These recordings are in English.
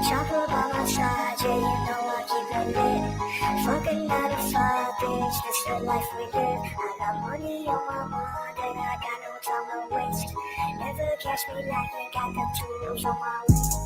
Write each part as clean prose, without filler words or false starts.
Chopper by my side, yeah, you know I keep it lit. Fucking out of five, bitch, that's the life we live. I got money on my mind and I got no time to waste. Never catch me lacking, got the tools on my waist.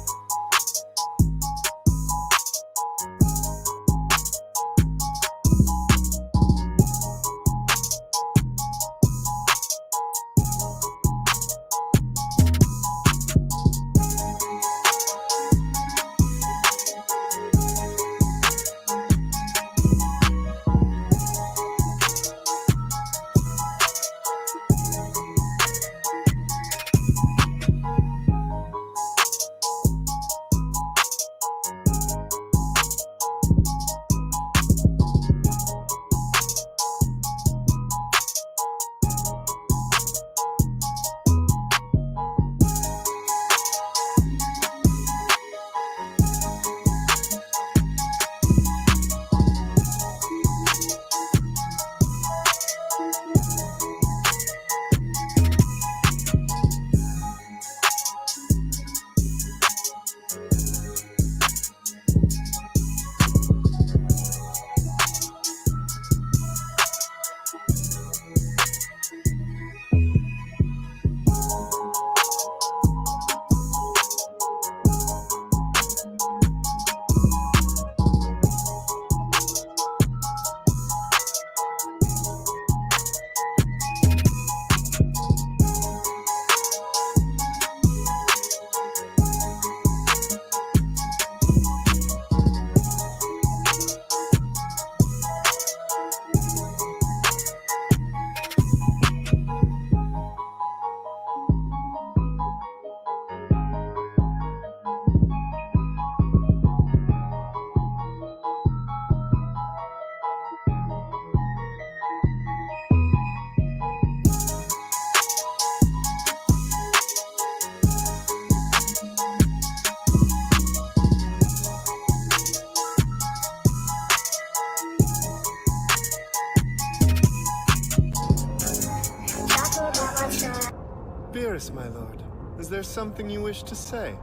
Beerus, my lord, is there something you wish to say?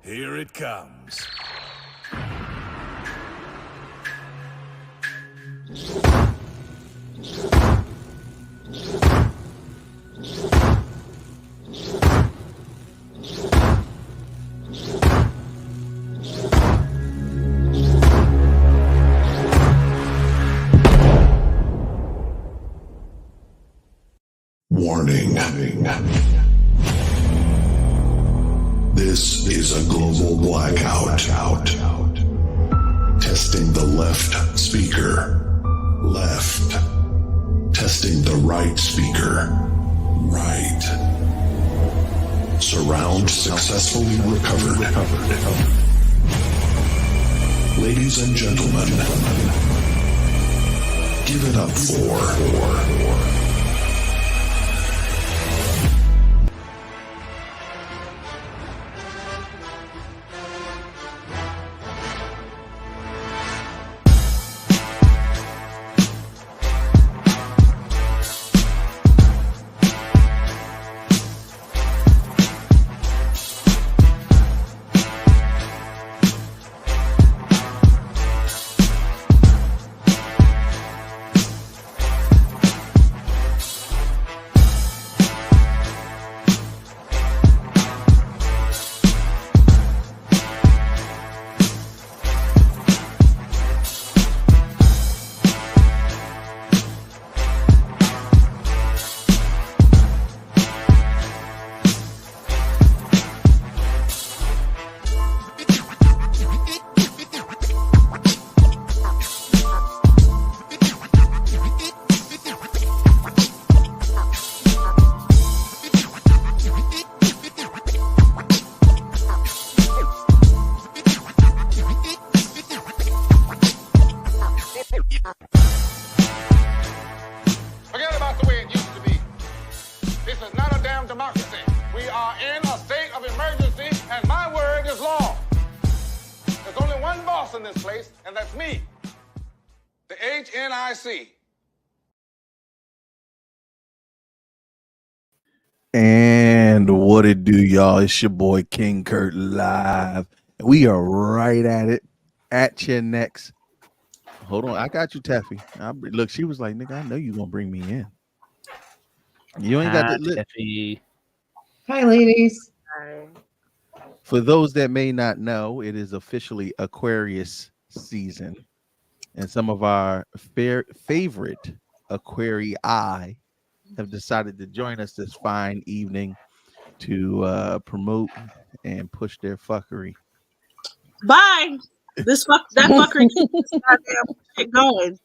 Here it comes. Warning. This is a global blackout. Testing the left speaker. Left. Testing the right speaker. Right. Surround successfully recovered. Ladies and gentlemen, give it up for... one boss in this place, and that's me. The HNIC. And what it do, y'all? It's your boy King Kurt live. We are right at it. At your next. Hold on, I got you, Taffy. Look, she was like, "Nigga, I know you gonna bring me in. You ain't got the Taffy. Hi, ladies. Hi. For those that may not know, it is officially Aquarius season, and some of our favorite Aquarii have decided to join us this fine evening to promote and push their fuckery. Bye. That fucker keeps this goddamn shit going.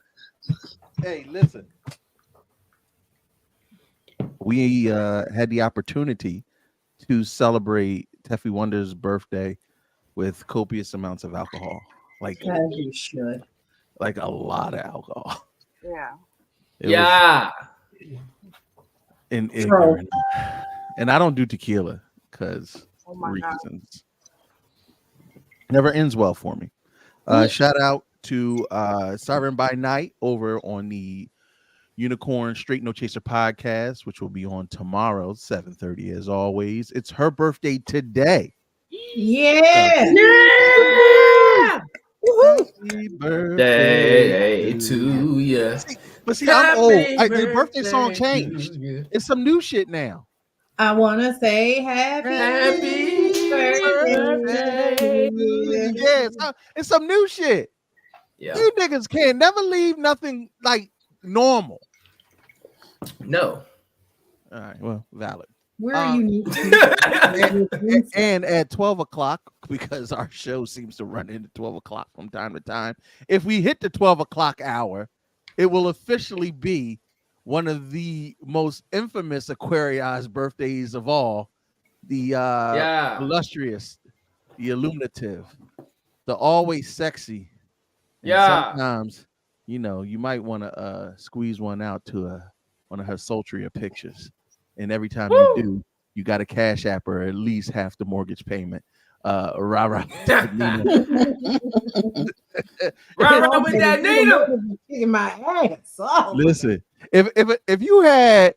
Hey, listen. We had the opportunity to celebrate Teffy Wonder's birthday with copious amounts of alcohol. Like, as you should. Like a lot of alcohol. Yeah. Yeah. And ignorant. And I don't do tequila because God. reasons. Never ends well for me. Shout out to Siren by Night over on the Unicorn Straight No Chaser podcast, which will be on tomorrow, 7:30 as always. It's her birthday today. Yeah. Happy birthday to you. But see, I'm old. The birthday song changed. It's some new shit now. I want to say happy birthday. Yeah, it's some new shit. Yeah. You niggas can't never leave nothing like normal. No. All right, well, valid. Where are you? And at 12 o'clock, because our show seems to run into 12 o'clock from time to time, if we hit the 12 o'clock hour, it will officially be one of the most infamous Aquarius birthdays of all, the illustrious, the illuminative, the always sexy. And sometimes, you might want to squeeze one out to one of her sultrier pictures. And every time you do, you got to cash app her at least half the mortgage payment. Rah with that Nina. Kicking my ass. Oh, listen, if you had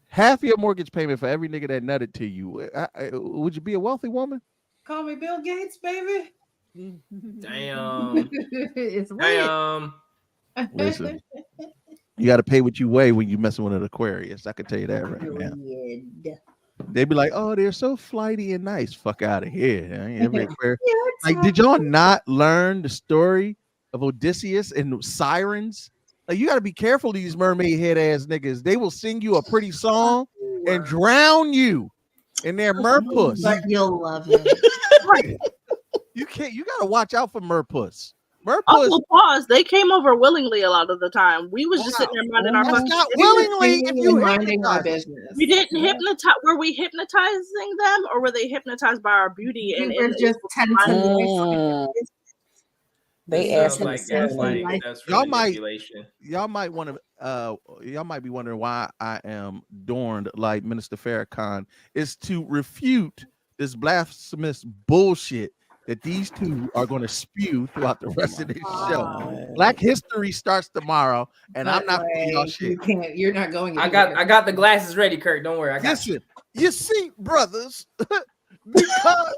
half your mortgage payment for every nigga that nutted to you, would you be a wealthy woman? Call me Bill Gates, baby. Damn. It's Damn. Listen, you got to pay what you weigh when you messing with an Aquarius. I can tell you that right now. They'd be like, "Oh, they're so flighty and nice." Fuck out of here. Every Aquarius. Like, did y'all not learn the story of Odysseus and sirens? Like, you got to be careful, these mermaid head ass niggas. They will sing you a pretty song and drown you in their merpuss. But you'll love it. You can't. You got to watch out for merpuss. Also, pause. They came over willingly a lot of the time. We was just sitting there minding our business. Not willingly. If you minding our business, we didn't hypnotize. Were we hypnotizing them, or were they hypnotized by our beauty? We were just tense. They asked like gaslighting. That's y'all might want to. Y'all might be wondering why I am adorned like Minister Farrakhan. Is to refute this blasphemous bullshit that these two are going to spew throughout the rest of this show. Black History starts tomorrow, and I'm not putting y'all shit. You're not going. I got the glasses ready, Kurt. Don't worry. Listen, you see, brothers, because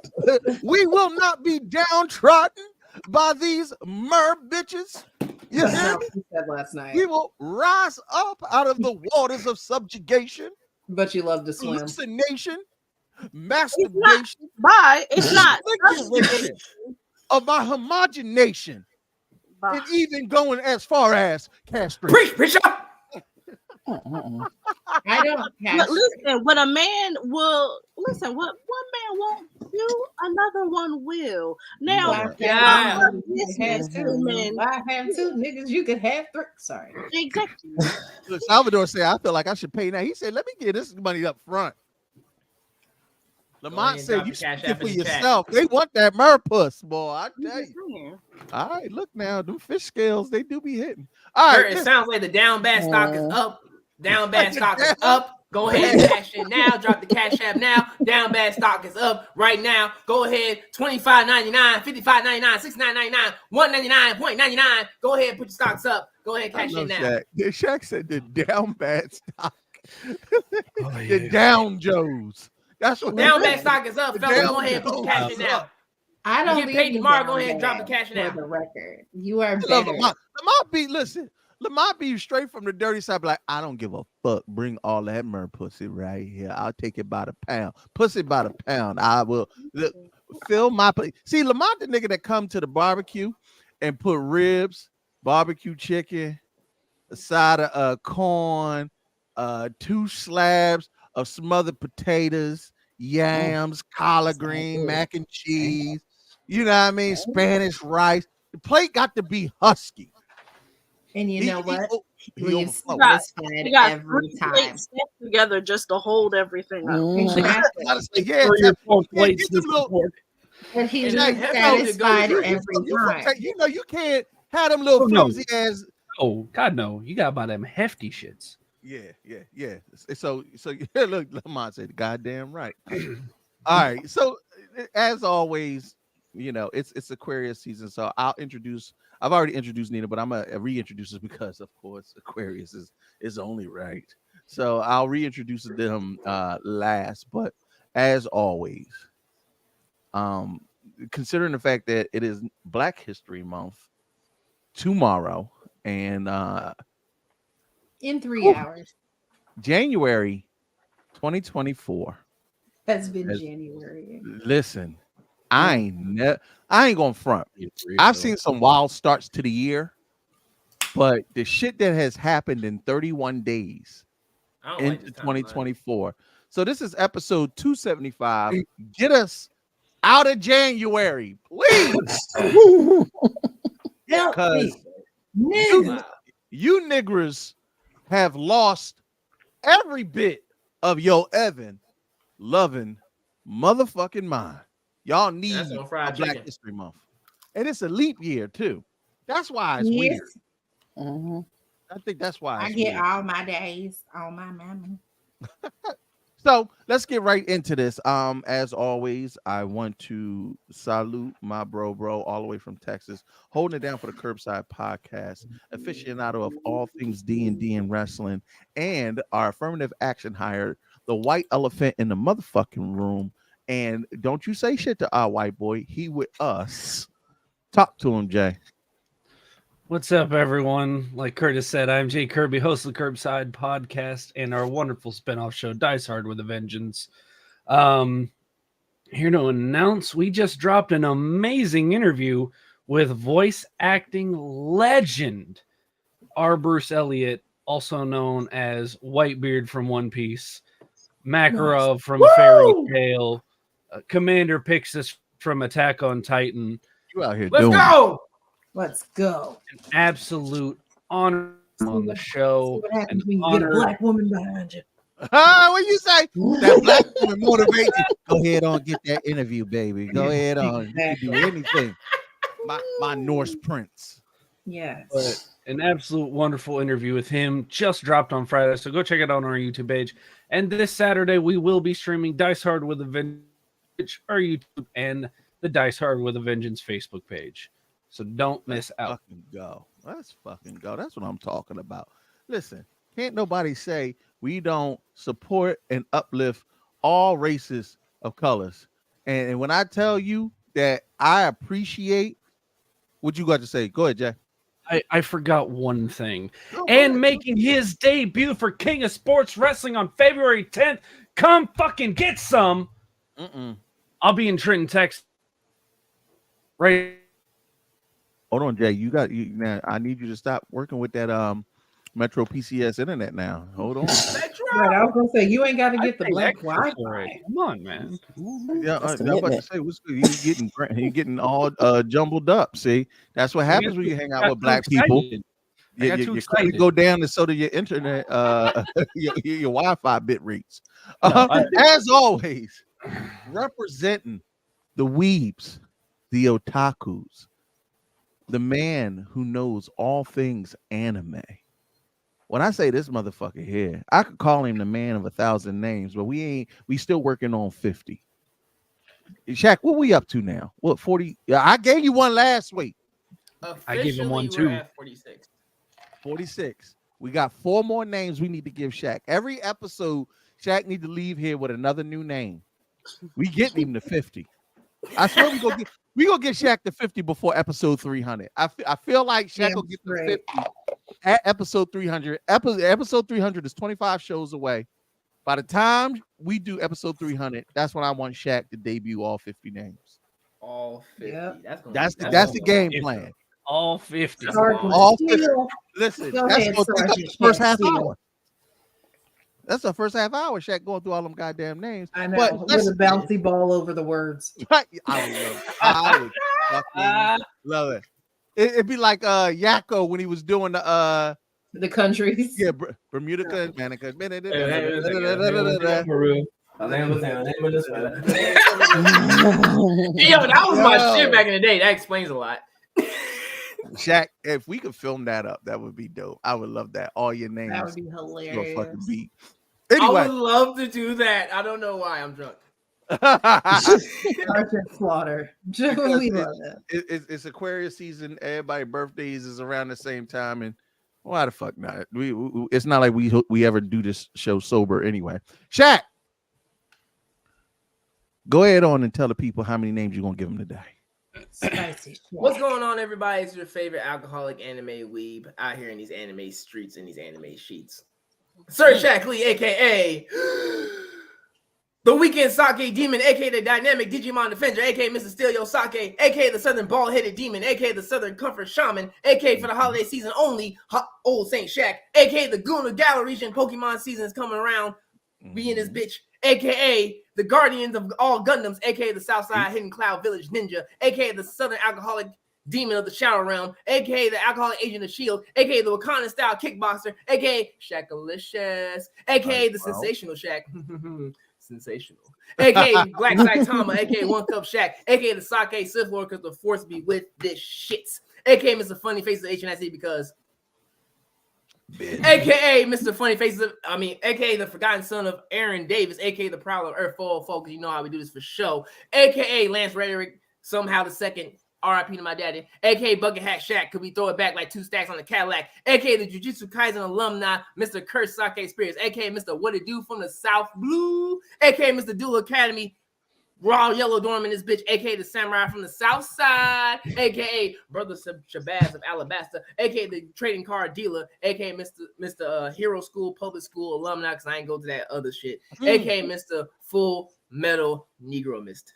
we will not be downtrodden by these mer bitches. You hear me? Said last night. We will rise up out of the waters of subjugation. But you love to swim. Hallucination. Masturbation. It's not of my homogenation. Bye. And even going as far as castration. Preach up. I don't listen. What one man won't do, another one will. Now, I have two niggas. You could have three. Sorry. Exactly. Look, Salvador said, "I feel like I should pay now." He said, "Let me get this money up front." Lamont said, "You speak it for yourself. They want that merpuss, boy. I tell you." All right, look now, them fish scales, they do be hitting. All right, it sounds like the down bad stock is up. Down bad stock is up. Go ahead and cash in now. Drop the Cash App now. Down Bad stock is up right now. Go ahead. $25.99, $55.99, $69.99, $199.99. Go ahead and put your stocks up. Go ahead and cash in now. Shaq. Shaq said the down bad stock. The down Joes. That's what Down Bad stock is up, fellas. Go ahead and put Jones your cash in now. I don't get paid leave tomorrow. down Go ahead and drop the bad, cash now. for the record. You are Look, better. Lamar be listen. Lamar be straight from the dirty side. Be like, I don't give a fuck. Bring all that mer pussy right here. I'll take it by the pound. Pussy by the pound. I will look, fill my plate. See, Lamar the nigga that come to the barbecue and put ribs, barbecue chicken, a side of corn, 2 slabs of smothered potatoes, yams, collard green, mac and cheese. You know what I mean? Spanish rice. The plate got to be husky. And you know what? He leaves overflow. satisfied You got every 3 time. plates stacked together just to hold everything up. Exactly. Yeah, Or your 4 get plates them to little- support. But he And leaves that's satisfied how to go. every time. You know, you can't have them little Oh, no. flimsy ass. Oh, God, no. You got about them hefty shits. Yeah. So look, Lamont said, "Goddamn right." All right. So as always, you know, it's Aquarius season. So I've already introduced Nina, but I'm gonna reintroduce her because, of course, Aquarius is only right. So I'll reintroduce them last. But as always, considering the fact that it is Black History Month tomorrow and In 3 hours. January 2024. That's been January. Listen, I ain't gonna front. I've seen some wild starts to the year, but the shit that has happened in 31 days into 2024. So this is episode 275. Get us out of January, please. Because you niggers have lost every bit of your Evan loving motherfucking mind. Y'all need a Black History Month. And it's a leap year too. That's why it's weird. I think that's why I it's get weird. all my days on my mama. So let's get right into this. As always, I want to salute my bro all the way from Texas, holding it down for the Curbside Podcast, aficionado of all things D&D and wrestling, and our affirmative action hire, the white elephant in the motherfucking room. And don't you say shit to our white boy. He with us. Talk to him, Jay. What's up, everyone? Like Curtis said, I'm Jay Kirby, host of the Curbside Podcast and our wonderful spinoff show, Dice Hard with a Vengeance. Here to announce, we just dropped an amazing interview with voice acting legend R. Bruce Elliott, also known as Whitebeard from One Piece, Makarov from Fairy Tail, Commander Pixis from Attack on Titan. You out here Let's doing go. Let's go. An absolute honor on the show. What happens An when you get a honor. black woman behind you? what you say? That black woman motivated. Go ahead on, get that interview, baby. Go ahead on. You can do anything. My Norse prince. Yes. But an absolute wonderful interview with him just dropped on Friday, so go check it out on our YouTube page. And this Saturday, we will be streaming Dice Hard with a Vengeance, our YouTube, and the Dice Hard with a Vengeance Facebook page. So don't miss out. Fucking go. Let's fucking go. That's what I'm talking about. Listen, can't nobody say we don't support and uplift all races of colors. And when I tell you that I appreciate what you got to say, go ahead, Jack. I forgot one thing. And making his debut for King of Sports Wrestling on February 10th. Come fucking get some. I'll be in Trenton, Texas. Right. Hold on, Jay. Now. I need you to stop working with that Metro PCS internet now. Hold on. Right, I was gonna say you ain't got to get the I black paid extra for Wi-Fi. it. Come on, man. Yeah, I'm about to say, what's good? You're getting all jumbled up. See, that's what happens when you hang out with black people. Your credit go down, and so do your internet, your Wi-Fi bit rates. As always, representing the weebs, the otakus, the man who knows all things anime, when I say this motherfucker here, I could call him the man of 1,000 names, but we still working on 50. Shaq, what we up to now? What 40? Yeah, I gave you one last week. I gave him one Officially, we're too. at 46. 46. We got 4 more names we need to give Shaq. Every episode, Shaq need to leave here with another new name. We getting him to 50. I swear we gonna get Shaq to 50 before episode 300. I feel like Shaq Damn will get to straight. 50 at episode 300. Episode 300 is 25 shows away. By the time we do episode 300, that's when I want Shaq to debut all 50 names. All 50. Yep. That's the game plan. All 50. Sergeant All 50. Steele. Listen, Go that's ahead, gonna take up Sergeant the first half Steele. hour. That's the first half hour. Shaq going through all them goddamn names. I know. But With a bouncy ball over the words. I would love it. I would fucking love it. It'd be like Yakko when he was doing the countries. Yeah, Bermuda, Manica. Yo, that was my shit back in the day. That explains a lot. Shaq, if we could film that up, that would be dope. I would love that. All your names. That would be to a hilarious. fucking beat. I Anyway, would love to do that. I don't know why I'm drunk. Sergeant Slaughter. We love it. it's Aquarius season. Everybody's birthdays is around the same time, and why the fuck not? It's not like we ever do this show sober anyway. Shaq, go ahead on and tell the people how many names you're gonna give them today. Spicy. What's going on, everybody? It's your favorite alcoholic anime weeb out here in these anime streets and these anime sheets. Sir Shaq Lee, aka the Weekend Sake Demon, aka the Dynamic Digimon Defender, aka Mr. Steal Your Sake, aka the Southern Bald-Headed Demon, aka the Southern Comfort Shaman, aka for the holiday season only, Old Saint Shaq, aka the Guna Gala region Pokemon season is coming around. We in this bitch, aka the Guardians of all Gundams, aka the Southside Hidden Cloud Village Ninja, aka the Southern Alcoholic Demon of the Shadow Realm, aka the Alcoholic Agent of S.H.I.E.L.D., aka the Wakanda Style Kickboxer, aka Shaqalicious, aka the Sensational Shaq. Sensational. aka Black Saitama, aka One Cup Shaq, aka the Sake Sith Lord, because the force be with this shit. Aka Mr. Funny Face of HNIC because aka Mr. Funny Faces aka the Forgotten Son of Aaron Davis, aka the Prowler of Earth Fall Folk, you know how we do this for show, aka Lance Rhetoric, somehow the second, RIP to my daddy, aka Bucket Hat Shaq, could we throw it back like 2 stacks on the Cadillac, aka the Jujutsu Kaisen alumni, Mr. Curse Sake Spirits, aka Mr. What It Do from the South Blue, aka Mr. Dual Academy, Raw Yellow Dorm in this bitch, aka the Samurai from the South Side, aka Brother Shabazz of Alabasta, aka the Trading Card Dealer, aka Mr. Hero School Public School alumni, because I ain't go to that other shit, aka Mr. Full Metal Negro Mist.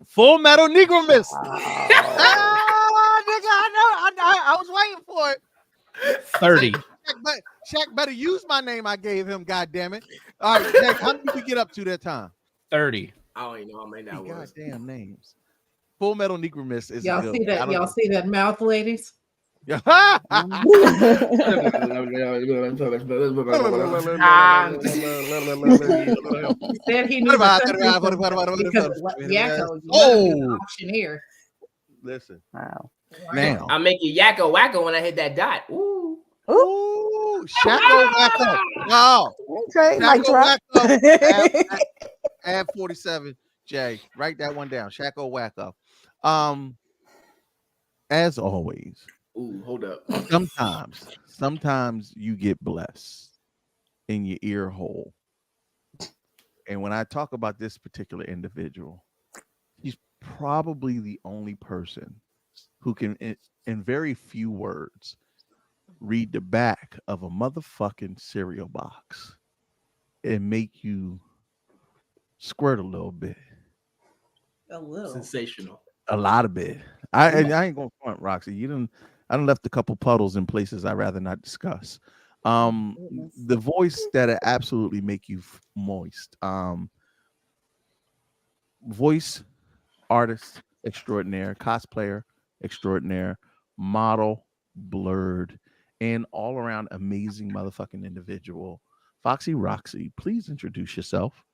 Full Metal Negro Mist. Nigga, I was waiting for it. 30. Shaq better use my name I gave him, goddammit. All right, Shaq, how many did we get up to that time? 30. I don't even know how many that was. Goddamn names. Full Metal Negro Mist is Y'all good. see that? Y'all see that mouth, ladies? Yeah. He said he knew Yakko. Auctioneer. Listen. Wow. Now. I'll make you yakko wacko when I hit that dot. Ooh. Ooh. Shaqo wacko. No. Okay, mic drop. Add 47. Jay, write that one down. Shaqo wacko. As always. Ooh, hold up. Sometimes you get blessed in your ear hole. And when I talk about this particular individual, he's probably the only person who can, in very few words, read the back of a motherfucking cereal box and make you squirt a little bit. A little. Sensational. A lot of bit. I ain't gonna front, Roxy. I done left a couple puddles in places I'd rather not discuss. The voice that absolutely make you moist. Voice artist extraordinaire, cosplayer extraordinaire, model, blurred, and all around amazing motherfucking individual. Foxy Roxy, please introduce yourself.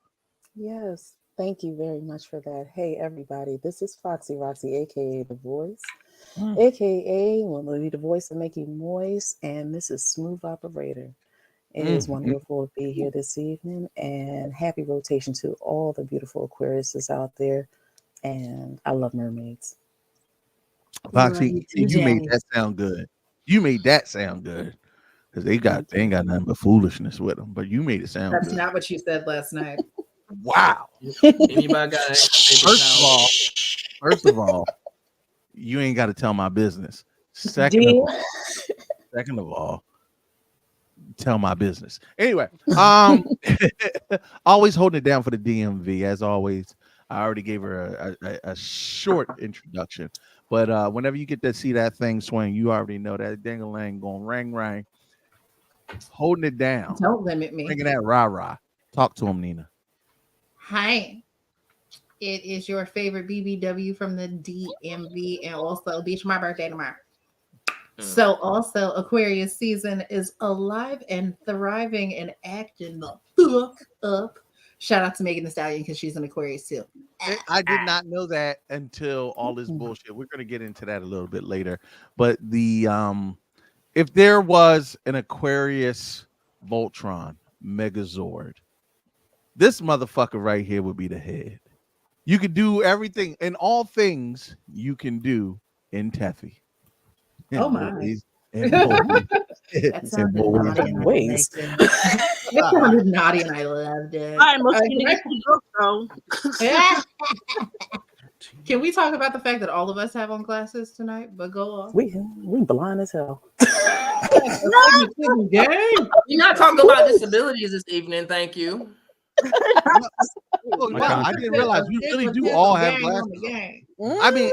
Yes, thank you very much for that. Hey, everybody, this is Foxy Roxy, aka The Voice. aka Melody, the voice of Make You Moist, and this is Smooth Operator. It is wonderful to be here this evening, and happy rotation to all the beautiful Aquariuses out there. And I love mermaids. Foxy, you made that sound good. You made that sound good because they ain't got nothing but foolishness with them. But you made it sound That's good. not what you said last night. Wow. Anybody got it? First of all, you ain't got to tell my business. Second of all, tell my business. Anyway, always holding it down for the DMV as always. I already gave her a short introduction, but whenever you get to see that thing swing, you already know that ding-a-ling going ring. Holding it down. Don't limit me. Bringing that rah-rah. Talk to him, Nina. Hi. It is your favorite BBW from the DMV, and also, bitch, my birthday tomorrow. So also Aquarius season is alive and thriving and acting the fuck up. Shout out to Megan Thee Stallion because she's an Aquarius too. I did not know that until all this bullshit. We're gonna get into that a little bit later. But the if there was an Aquarius Voltron Megazord, this motherfucker right here would be the head. You could do everything and all things you can do in Teffy. Oh my. That sounded naughty and ways. It sounded naughty and I loved it. I'm looking at the book though. Can we talk about the fact that all of us have on glasses tonight? But go on. We blind as hell. We're not talking about disabilities this evening, thank you. Wow, I didn't realize we really do all have glasses. I mean,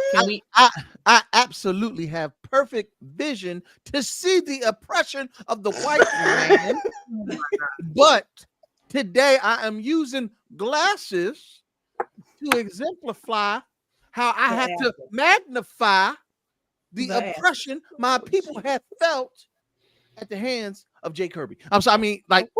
I absolutely have perfect vision to see the oppression of the white man. But today I am using glasses to exemplify how I have to magnify the oppression my people have felt at the hands of Jay Kirby. I'm sorry, I mean, like,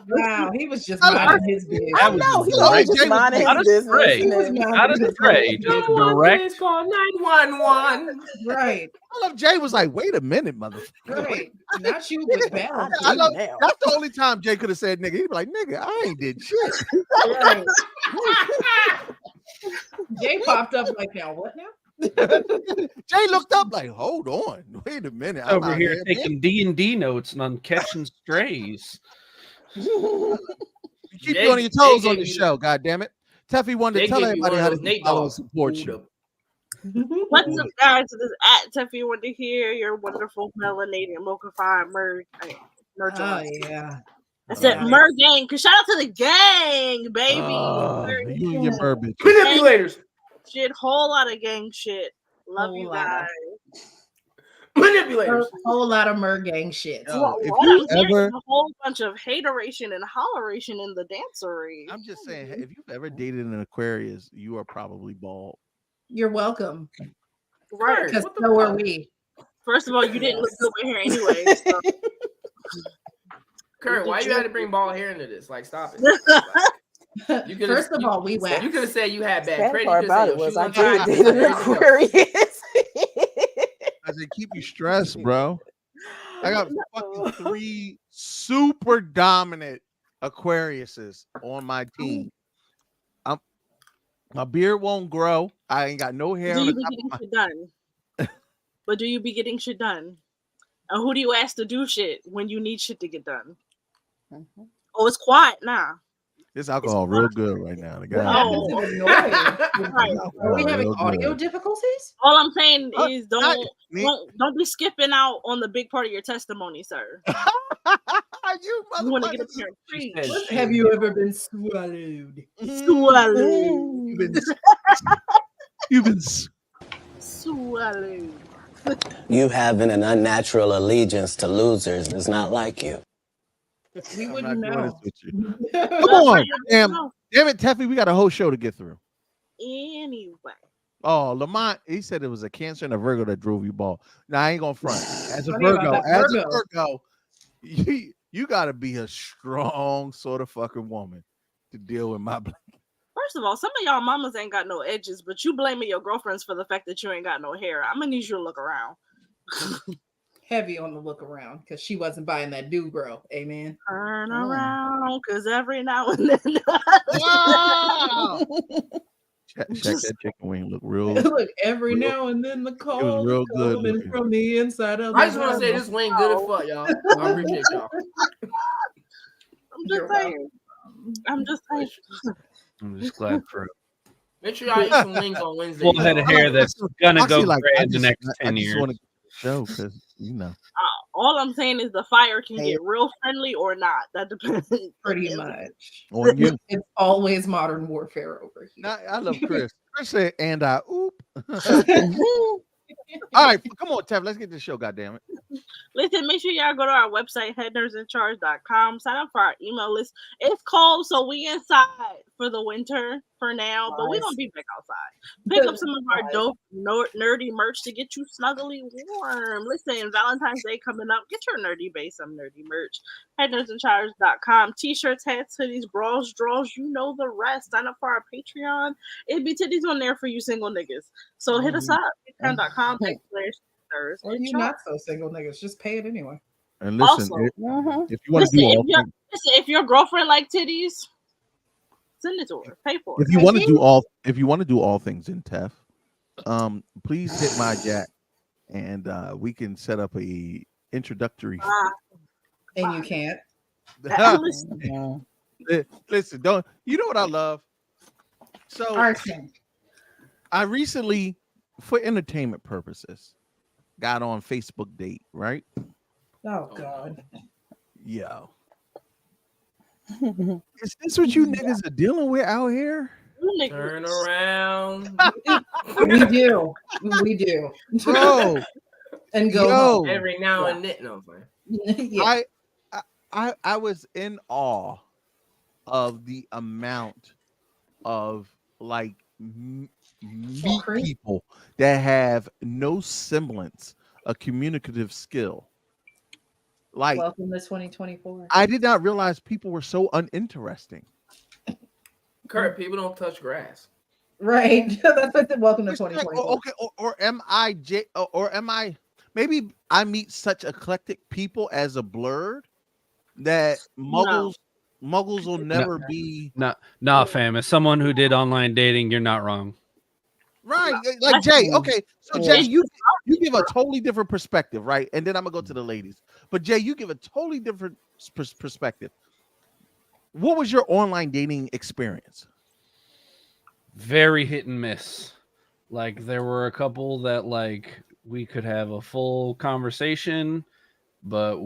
Wow, he was just minding his business. I know, he was just minding his business. Not a stray, just direct. It's called 911. Right. I love Jay was like, wait a minute, motherfucker. Right. Not you with balance. I love, that's the only time Jay could have said nigga. He'd be like, nigga, I ain't did shit. Right. Jay popped up like, now what now? Jay looked up like, hold on, wait a minute. I'm Over out here taking D&D notes and on catching strays. You keep you on your toes on the show, god damn it. Teffy wanted to tell everybody how to follow and support you. What's up, guys? It is at Teffy Wonder here, your wonderful melanated mocha-fied merge. Oh, yeah. I said merge gang, because shout out to the gang, baby. You and your burbage. Manipulators. Shit, whole lot of gang shit. Love you guys. Manipulators. A whole lot of Mergang shit. If you ever, a whole bunch of hateration and holleration in the dancery. I'm just saying, if you've ever dated an Aquarius, you are probably bald. You're welcome. Right. Because so are we. First of all, you didn't look good with hair anyway. So. Kurt, why you had to bring bald hair into this? Like, stop it. Like, First of all, we went. You could have said you had bad credit. Part about it was I did date an Aquarius. As they keep you stressed, bro. I got fucking 3 super dominant Aquariuses on my team. My beard won't grow. I ain't got no hair. Do you be getting shit done? But do you be getting shit done? And who do you ask to do shit when you need shit to get done? Oh, it's quiet now. This alcohol real good right now. The guy. Are we having audio difficulties? All I'm saying is don't be skipping out on the big part of your testimony, sir. You want to get up here and preach. Have you ever been swallowed? Swallowed. You've been swallowed. You having an unnatural allegiance to losers is not like you. We wouldn't know. Come on, damn it, Teffy, we got a whole show to get through. Anyway. Oh, Lamont, he said it was a Cancer and a Virgo that drove you ball. Now I ain't gonna front. As a Virgo, you gotta be a strong sort of fucking woman to deal with my. First of all, some of y'all mamas ain't got no edges, but you blaming your girlfriends for the fact that you ain't got no hair. I'm gonna need you to look around. Heavy on the look around because she wasn't buying that do bro. Amen. Turn around, cause every now and then. Check that chicken wing look real. Look, every now and then the call real is good coming looking. from the inside of I the just want to say this wing good as fuck, y'all. I appreciate y'all. I'm just saying. I'm just saying. I'm just glad for Make sure y'all eat some wings on Wednesday. full head of hair that's gonna go Like, gray I in the just- next I 10 just years. want to show because All I'm saying is the fire can Hey. get real friendly or not. That depends. pretty much. on you. It's always modern warfare over here. Now, I love Chris. Chris said, and I oop. All right, come on, Tev. Let's get this show. Goddamn it. Listen, make sure y'all go to our website, headnerdsincharge.com. Sign up for our email list. It's cold, so we inside for the winter for now, but we're going to be back outside. Pick up some of our dope, nerdy merch to get you snuggly warm. Listen, Valentine's Day coming up. Get your nerdy base some nerdy merch. Headnerdsincharge.com. T-shirts, hats, hoodies, bras, draws. You know the rest. Sign up for our Patreon. It'd be titties on there for you single niggas. So hit us up. Patreon.com. Or you not so single niggas, just pay it anyway. And listen, Also, if you want to do all things, if your girlfriend like titties, send it to her. Pay for it. if you want to do all things in TEF, please hit my jack, and we can set up a introductory. And you can't. Listen, don't you know what I love? So Arson. I recently, for entertainment purposes, got on Facebook Date, right? Oh God. Yo. Is this what you niggas are dealing with out here? Turn around. We do. We do. Bro. And go home. Every now and then. No, man. Yeah. I was in awe of the amount of like meat people that have no semblance of communicative skill. Like, welcome to 2024. I did not realize people were so uninteresting. Kurt, people don't touch grass. Right. That's what the welcome to 2024. Okay, or am I maybe I meet such eclectic people as a blurred that muggles will never be Nah, fam. As someone who did online dating, you're not wrong. right. Like Jay, okay. So Jay, you give a totally different perspective, right? And then I'm gonna go to the ladies. But Jay, you give a totally different perspective. What was your online dating experience? Very hit and miss. Like there were a couple that like we could have a full conversation, but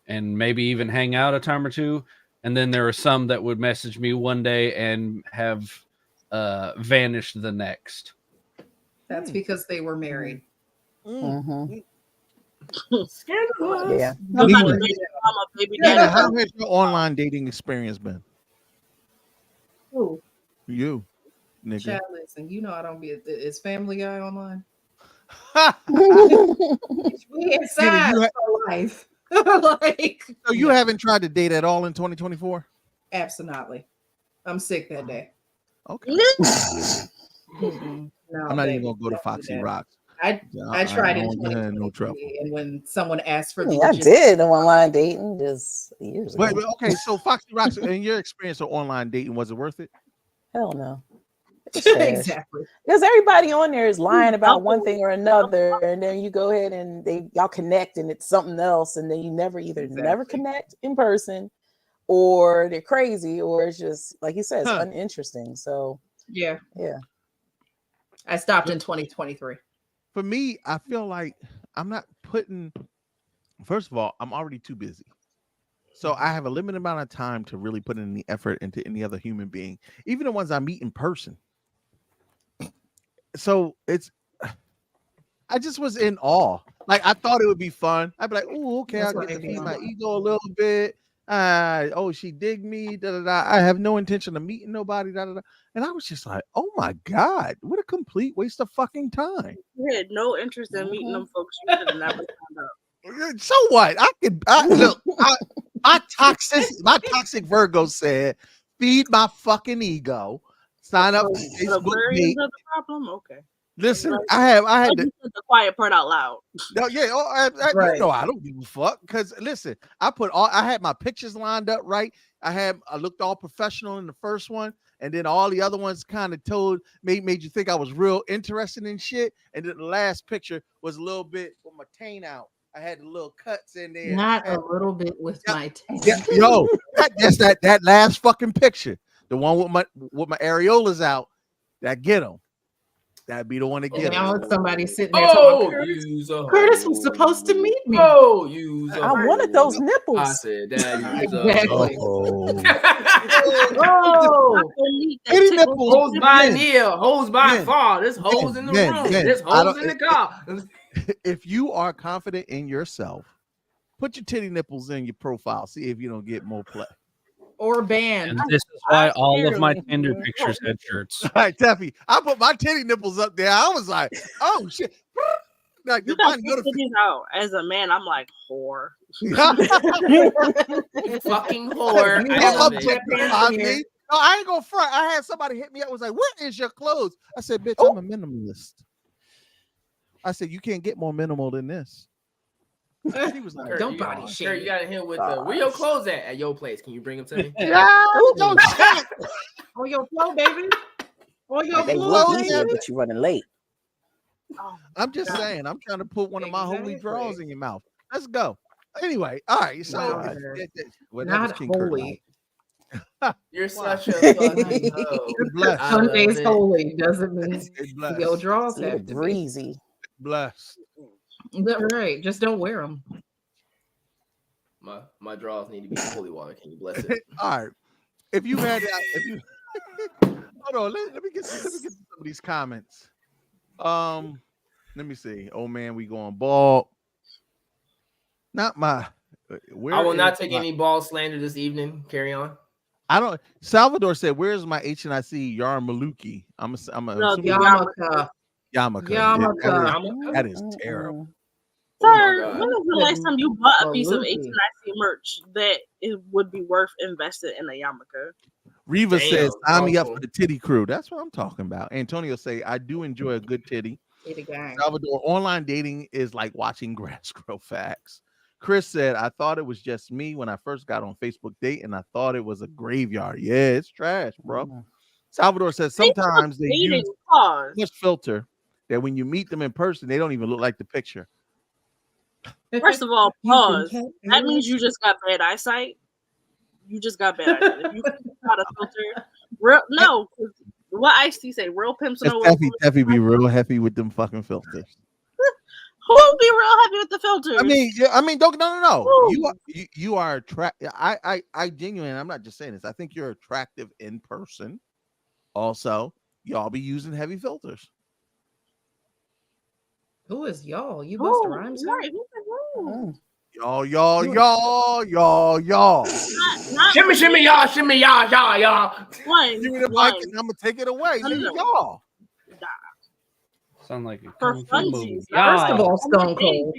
and maybe even hang out a time or two. And then there were some that would message me one day and have vanished the next. That's because they were married. Scandalous. Yeah. Nina, how has your online dating experience been? Who? You, nigga. Chad, listen, you know I don't be is Family Guy online. We inside for life. Like, so you haven't tried to date at all in 2024? Absolutely. I'm sick that day. Okay. No, I'm not even baby, gonna go to don't Foxy do that. Rocks. I tried in don't wanna get in no trouble. 2023, and when someone asked for I the mean, I legit- did online dating just years ago. Wait, okay, so Foxy Rocks, in your experience of online dating, was it worth it? Hell no. It's trash. Exactly. Because everybody on there is lying about one thing or another, and then you go ahead and y'all connect and it's something else, and then you never connect in person, or they're crazy, or it's just like you said, it's uninteresting. So yeah. I stopped in 2023. For me, I feel like I'm not putting. First of all, I'm already too busy, so I have a limited amount of time to really put any effort into any other human being, even the ones I meet in person. So I just was in awe. Like I thought it would be fun. I'd be like, "Oh, okay, I'll get to feed my ego a little bit." She dig me. Da, da, da. I have no intention of meeting nobody. Da, da, da. And I was just like, "Oh my god, what a complete waste of fucking time." You had no interest in meeting them folks. You should have never found out. So what? My toxic Virgo said, "Feed my fucking ego." Sign up for So, the the Facebook Aquarians page. are the problem? Okay. Listen, Right. I had I to. just said the quiet part out loud. No, yeah, Right. you know I don't give a fuck because listen, I had my pictures lined up right. I looked all professional in the first one, and then all the other ones kind of made you think I was real interested in shit. And then the last picture was a little bit with my taint out. I had the little cuts in there. Not a little bit with my Yeah, yo, that last fucking picture, the one with my areolas out, that get them. That'd be the one to get Now them. it's somebody sitting there talking about Curtis was supposed to meet me. Oh, use I wanted those I nipples. said that use Exactly. Oh, titty nipples. Hoes by Men. near, hoes by Men. far. There's hoes in the room. There's hoes in the car. If you are confident in yourself, put your titty nipples in your profile. See if you don't get more play. Or banned. And this is why all of my Tinder pictures had shirts. All right, Teffy, I put my titty nipples up there. I was like, oh shit. Like, You got these out. As a man, I'm like, whore. Fucking whore. You I love it. objectify me. No, I ain't gonna front. I had somebody hit me up, was like, what is your clothes? I said, bitch, I'm a minimalist. I said, you can't get more minimal than this. He was like, don't body shame. Kurt, you got him with the where your clothes at your place. Can you bring them to me? Yeah, no shit. On your flow, baby. On your They flow, will be here, baby. but you're running late. I'm just saying, I'm trying to put one of my holy draws in your mouth. Let's go. Anyway, all right. So Not holy. You're such a fucking blessed. Sunday's holy doesn't mean blessed. your draws You're have to be. breezy. Blessed. Right. Just don't wear them. My draws need to be holy water. Can you bless it? All right. If you had that, hold on, let me get some of these comments. Let me see. Oh man, we going bald. Not my. I will not take any ball slander this evening. Carry on. I don't. Salvador said, "Where's my HNIC Yarn Maluki?" I'm Yarmulke. Yarmulke. That is terrible. Sir, when was the last time you bought a piece of HNIC merch that it would be worth investing in a yarmulke? Reva says, "Sign me up for the titty crew." That's what I'm talking about. Antonio say, "I do enjoy a good titty." Salvador, online dating is like watching grass grow. Facts. Chris said, "I thought it was just me when I first got on Facebook date, and I thought it was a graveyard." Yeah, it's trash, bro. Salvador says sometimes they use this filter that when you meet them in person, they don't even look like the picture. First of all, pause. That means you just got bad eyesight. You just got bad eyesight. If you got a filter, what Ice-T say? Real pimps know. Teffy be real heavy with them fucking filters. Who will be real heavy with the filters? I mean, don't no. You are attractive. I genuinely, I'm not just saying this. I think you're attractive in person. Also, y'all be using heavy filters. Who is y'all? You bust rhymes? Y'all. Shimmy, y'all. Give me the mic and I'm gonna take it away. Y'all. Sound like a for kung fu funsies. movie. First of all, Stone Cold.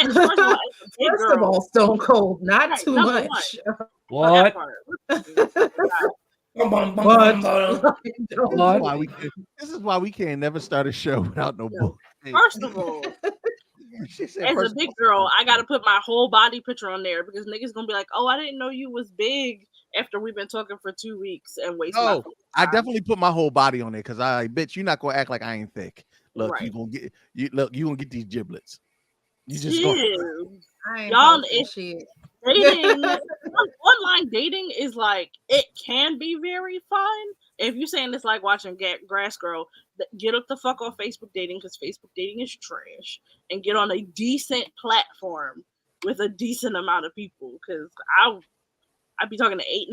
First of all, Stone Cold. Not too much. What? This is why we can't never start a show without no book. First of all, as a big girl, I gotta put my whole body picture on there because niggas gonna be like, "Oh, I didn't know you was big." After we've been talking for 2 weeks and wasting. No, I definitely put my whole body on there because bitch, you're not gonna act like I ain't thick. Look, right. you gonna get these giblets. You just y'all, dating, online dating is like it can be very fun. If you're saying it's like watching grass grow, get up the fuck off Facebook dating because Facebook dating is trash, and get on a decent platform with a decent amount of people. Because I'd be talking to 8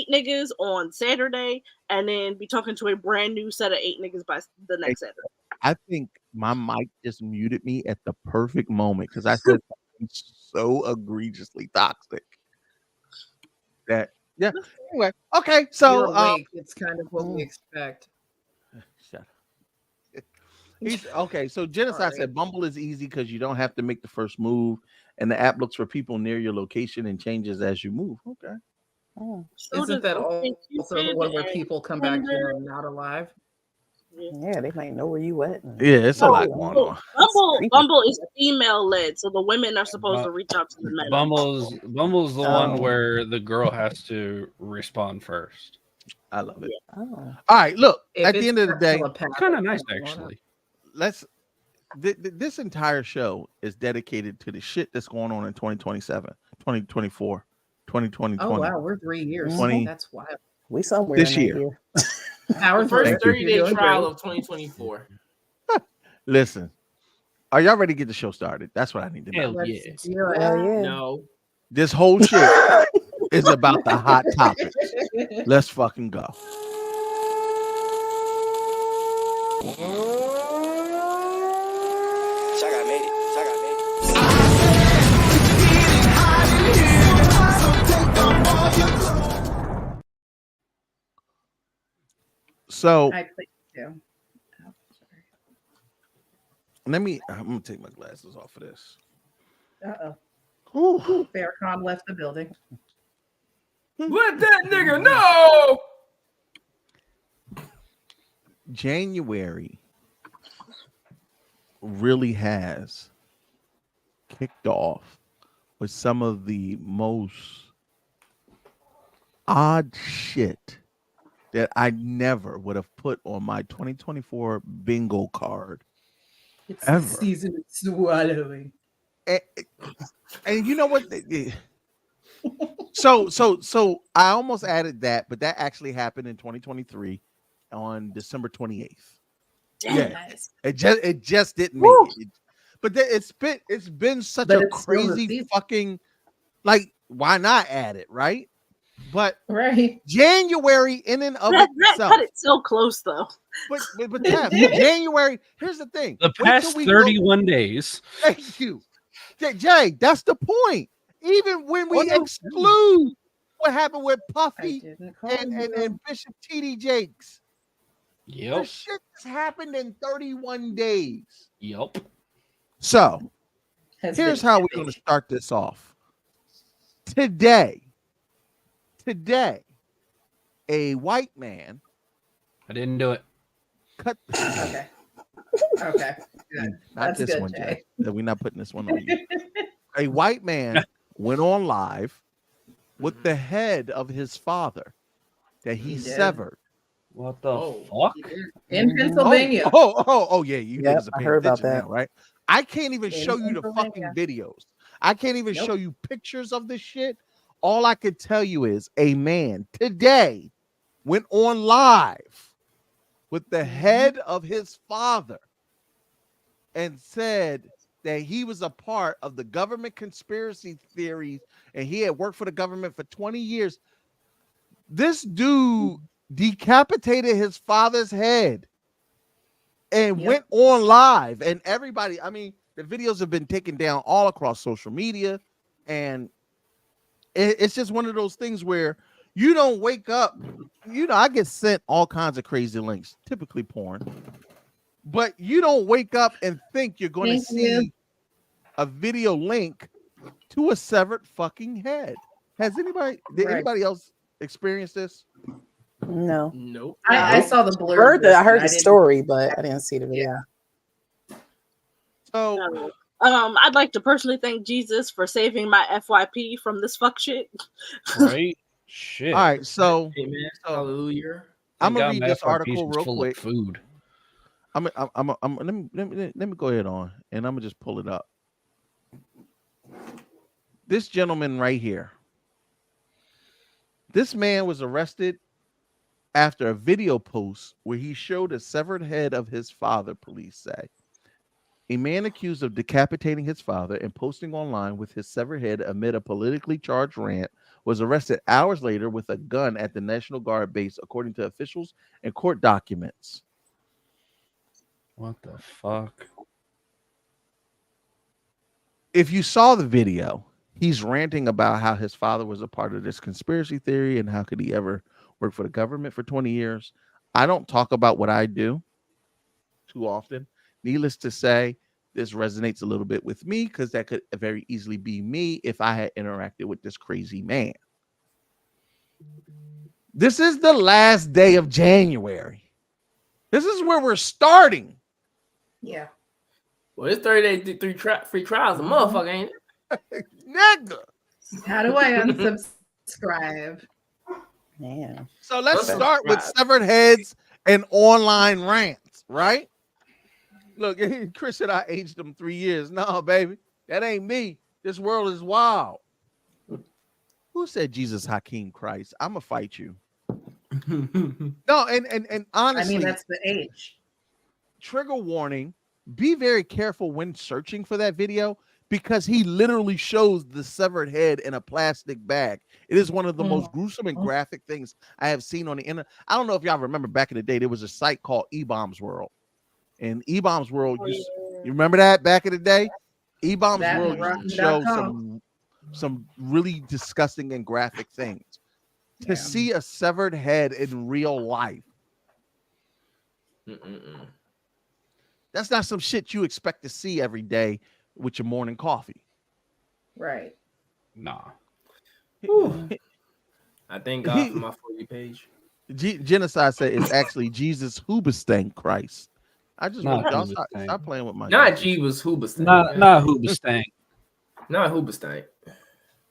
niggas on Saturday, and then be talking to a brand new set of 8 niggas by the next Saturday. I think my mic just muted me at the perfect moment because I said something so egregiously toxic that Anyway, okay, so it's kind of what we expect. Shut up. Okay, so Genocide said Bumble is easy because you don't have to make the first move, and the app looks for people near your location and changes as you move. Okay. Oh. So Isn't does that Open also the Cupid one where and people come back, Tinder. not alive? Yeah, they might know where you at. Yeah, it's a lot Oh, going So on. Bumble is female led, so the women are supposed Bu- to reach out to the men. Bumble's the Oh. one where the girl has to respond first. I love it. Oh. All right, look. If At the it's end of the day, It's kind of nice actually. let's. This entire show is dedicated to the shit that's going on in 2027, 2024, 2020. Oh wow, we're 3 years. 20 That's wild. We somewhere this in that year. year. The first Thank you. 30-day trial of 2024. Listen, are y'all ready to get the show started? That's what I need to know. Hell yeah. Hell yeah. No. This whole shit is about the hot topics. Let's fucking go. Shaka made it. Shaka made it. So I think too. I'm gonna take my glasses off of this. Uh-oh. Farrakhan left the building. Let that nigga know. January really has kicked off with some of the most odd shit that I never would have put on my 2024 bingo card. It's ever. the season of swallowing. And you know what? So I almost added that, but that actually happened in 2023 on December 28th. Yeah, it just didn't make it. But it's been such But a it's still the crazy season. fucking, like, why not add it, right? But right, January in and of That itself. cut it so close though. But Tef, January. Here's the thing. The Wait till past we 31 days. Thank you, Jay. That's the point. Even when we exclude what happened with Puffy and Bishop T.D. Jakes, the Yep. shit that's happened in 31 days. Yep. So Has here's been how we're epic. going to start this off. Today, a white man I didn't do it. cut. Okay. Okay. Good. Not That's this good, one, Jay. Jay. We're not putting this one on you. A white man went on live with the head of his father that he did. severed. What the Oh. fuck? In Pennsylvania. Oh, yeah. You Yep, niggas are I paying heard about attention that. now, right? I can't even In show you the fucking Pennsylvania. videos. I can't even show you pictures of this shit. All I could tell you is a man today went on live with the head of his father and said that he was a part of the government conspiracy theories and he had worked for the government for 20 years. This dude decapitated his father's head and went on live, and everybody, I mean, the videos have been taken down all across social media, and it's just one of those things where you don't wake up. I get sent all kinds of crazy links, typically porn, but you don't wake up and think you're going to see a video link to a severed fucking head. Did anybody else experience this? No. Nope. I saw the blur. I heard the story, but I didn't see the video. So I'd like to personally thank Jesus for saving my FYP from this fuck shit. Right? Shit. All right, so Amen. Hallelujah. I'm gonna Thank read God my this FRP article is real full quick. of food. Let me go ahead on, and I'm gonna just pull it up. This gentleman right here. This man was arrested after a video post where he showed a severed head of his father, police say. A man accused of decapitating his father and posting online with his severed head amid a politically charged rant was arrested hours later with a gun at the National Guard base, according to officials and court documents. What the fuck? If you saw the video, he's ranting about how his father was a part of this conspiracy theory and how could he ever work for the government for 20 years. I don't talk about what I do too often. Needless to say, this resonates a little bit with me because that could very easily be me if I had interacted with this crazy man. This is the last day of January. This is where we're starting. Yeah. Well, it's 30 days, free trials, a motherfucker, ain't it? Nigga. How do I unsubscribe? Yeah. So let's start with severed heads and online rants, right? Look, Chris said I aged him 3 years. No, baby, that ain't me. This world is wild. Who said Jesus Hakeem Christ? I'ma fight you. No, and honestly, I mean, that's the age. Trigger warning, be very careful when searching for that video because he literally shows the severed head in a plastic bag. It is one of the most gruesome and graphic things I have seen on the internet. I don't know if y'all remember back in the day, there was a site called E-Bombs World. And E-Bombs World, you remember that back in the day? E-Bombs World used to show some really disgusting and graphic things. To see a severed head in real life, that's not some shit you expect to see every day with your morning coffee. Right. Nah. I thank God for my For You page. Genocide said it's actually Jesus Hoobastank Christ. I just want y'all stop playing with my not Jesus Hoobastank. Not Hoobastank. Not Hoobastank.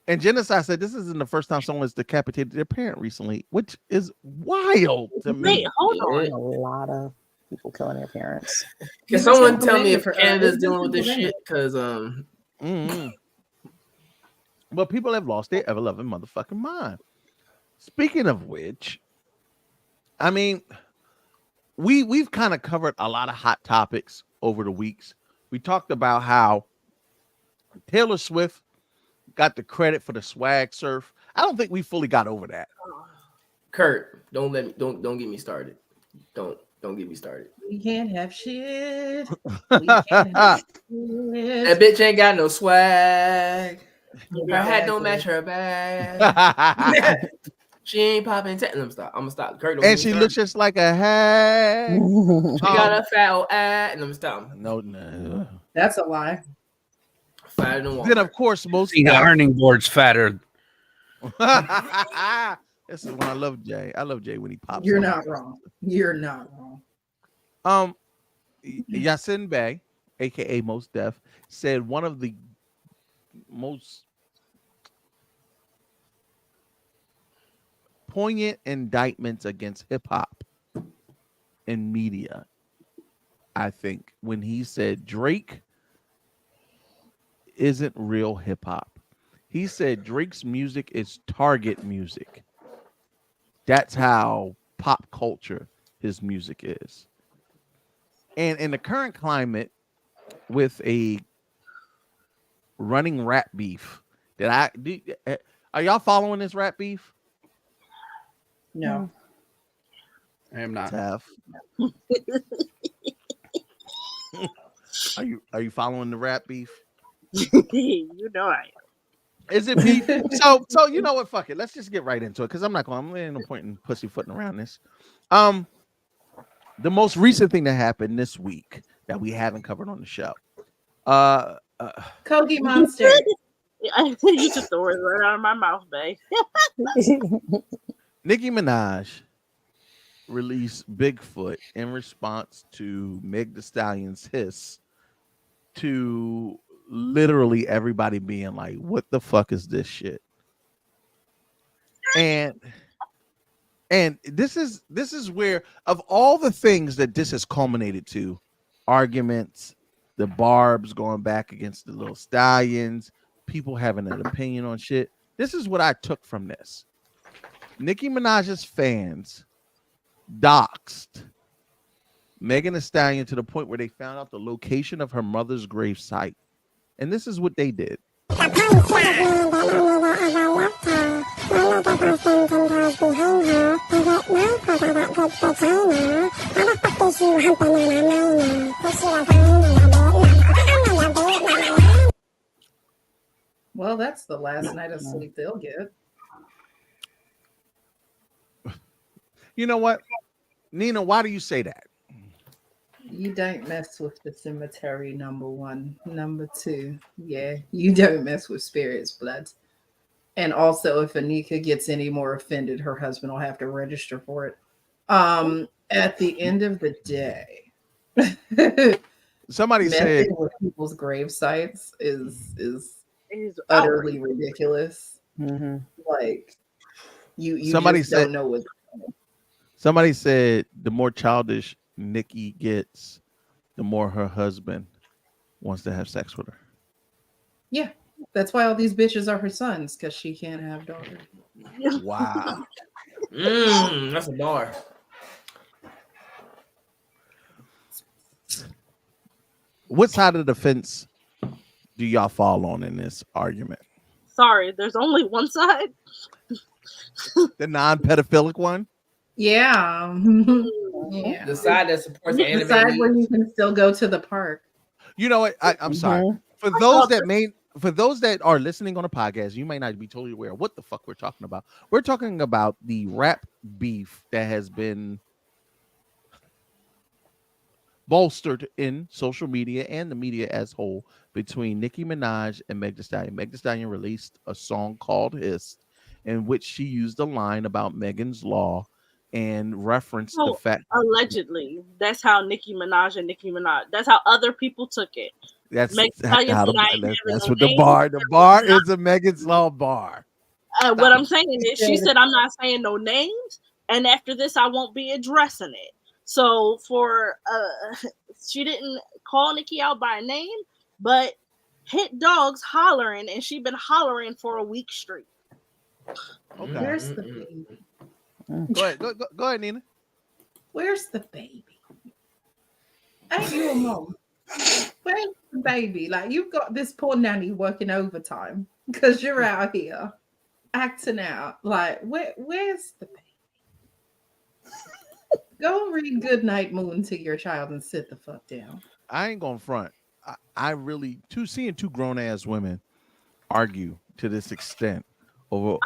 And Genocide said this isn't the first time someone has decapitated their parent recently, which is wild to me. Wait, hold on. A lot of people killing their parents. Can someone tell me if Canada's dealing with this shit? Because But people have lost their ever-loving motherfucking mind. Speaking of which, I mean, we've kind of covered a lot of hot topics over the weeks. We talked about how Taylor Swift got the credit for the swag surf. I don't think we fully got over that. Kurt, don't get me started. Don't get me started. We can't have shit. We can't have shit. That bitch ain't got no swag. Her hat don't match her bag. She ain't popping. I'm gonna stop. Kurt, and she looks just like a hat. She got a fat old ass, and I'm stop. No. That's a lie. Fatter than Then of course most the ironing board's fatter. This is when I love Jay. I love Jay when he pops. You're not wrong. You're not wrong. Yasin Bey, aka Most Def, said one of the most poignant indictments against hip hop in media, I think, when he said Drake isn't real hip hop. He said Drake's music is target music. That's how pop culture his music is. And in the current climate, with a running rap beef, are y'all following this rap beef? No, I am not. Are you following the rap beef? You know I am. Is it beef? So you know what? Fuck it. Let's just get right into it because I'm no point in pussyfooting around this. The most recent thing that happened this week that we haven't covered on the show. Kogi Monster. You took the words right out of my mouth, babe. Nicki Minaj released Bigfoot in response to Meg Thee Stallion's hiss, to literally everybody being like, what the fuck is this shit? And this is where, of all the things that this has culminated to, arguments, the Barbs going back against the Little Stallions, people having an opinion on shit, this is what I took from this. Nicki Minaj's fans doxed Megan Thee Stallion to the point where they found out the location of her mother's grave site. And this is what they did. Well, that's the last night of sleep they'll get. You know what? Nina, why do you say that? You don't mess with the cemetery, number one. Number two, yeah, you don't mess with spirits' blood. And also, if Anika gets any more offended, her husband will have to register for it. At the end of the day, Somebody said messing with people's grave sites is utterly ridiculous. Mm-hmm. Like you somebody just said don't know what's somebody said the more childish Nikki gets, the more her husband wants to have sex with her. Yeah, that's why all these bitches are her sons, because she can't have daughters. Wow. That's a bar. What side of the fence do y'all fall on in this argument? Sorry, there's only one side. The non-pedophilic one? Yeah. Yeah. The side that supports The anime side where needs. you can still go to the park. You know what? I'm sorry. For those that are listening on a podcast, you may not be totally aware of what the fuck we're talking about. We're talking about the rap beef that has been bolstered in social media and the media as whole between Nicki Minaj and Meg Thee Stallion. Meg Thee Stallion released a song called "Hist," in which she used a line about Megan's Law and referenced the fact Allegedly, that's how Nicki Minaj and Nicki Minaj. That's how other people took it. that's Meg Thee Stallion how said, "I ain't the, having that's no what the names." bar is a Megan's Law bar. What I'm saying is, she said, "I'm not saying no names, and after this, I won't be addressing it." So she didn't call Nicki out by name, but hit dogs hollering, and she been hollering for a week straight. Okay. Where's the baby? Go ahead, Nina. Where's the baby? Ain't you a mom? Where's the baby? Like, you've got this poor nanny working overtime because you're out here acting out. Like, where's the baby? Go and read Goodnight Moon to your child and sit the fuck down. I ain't gonna front. I really seeing two grown ass women argue to this extent over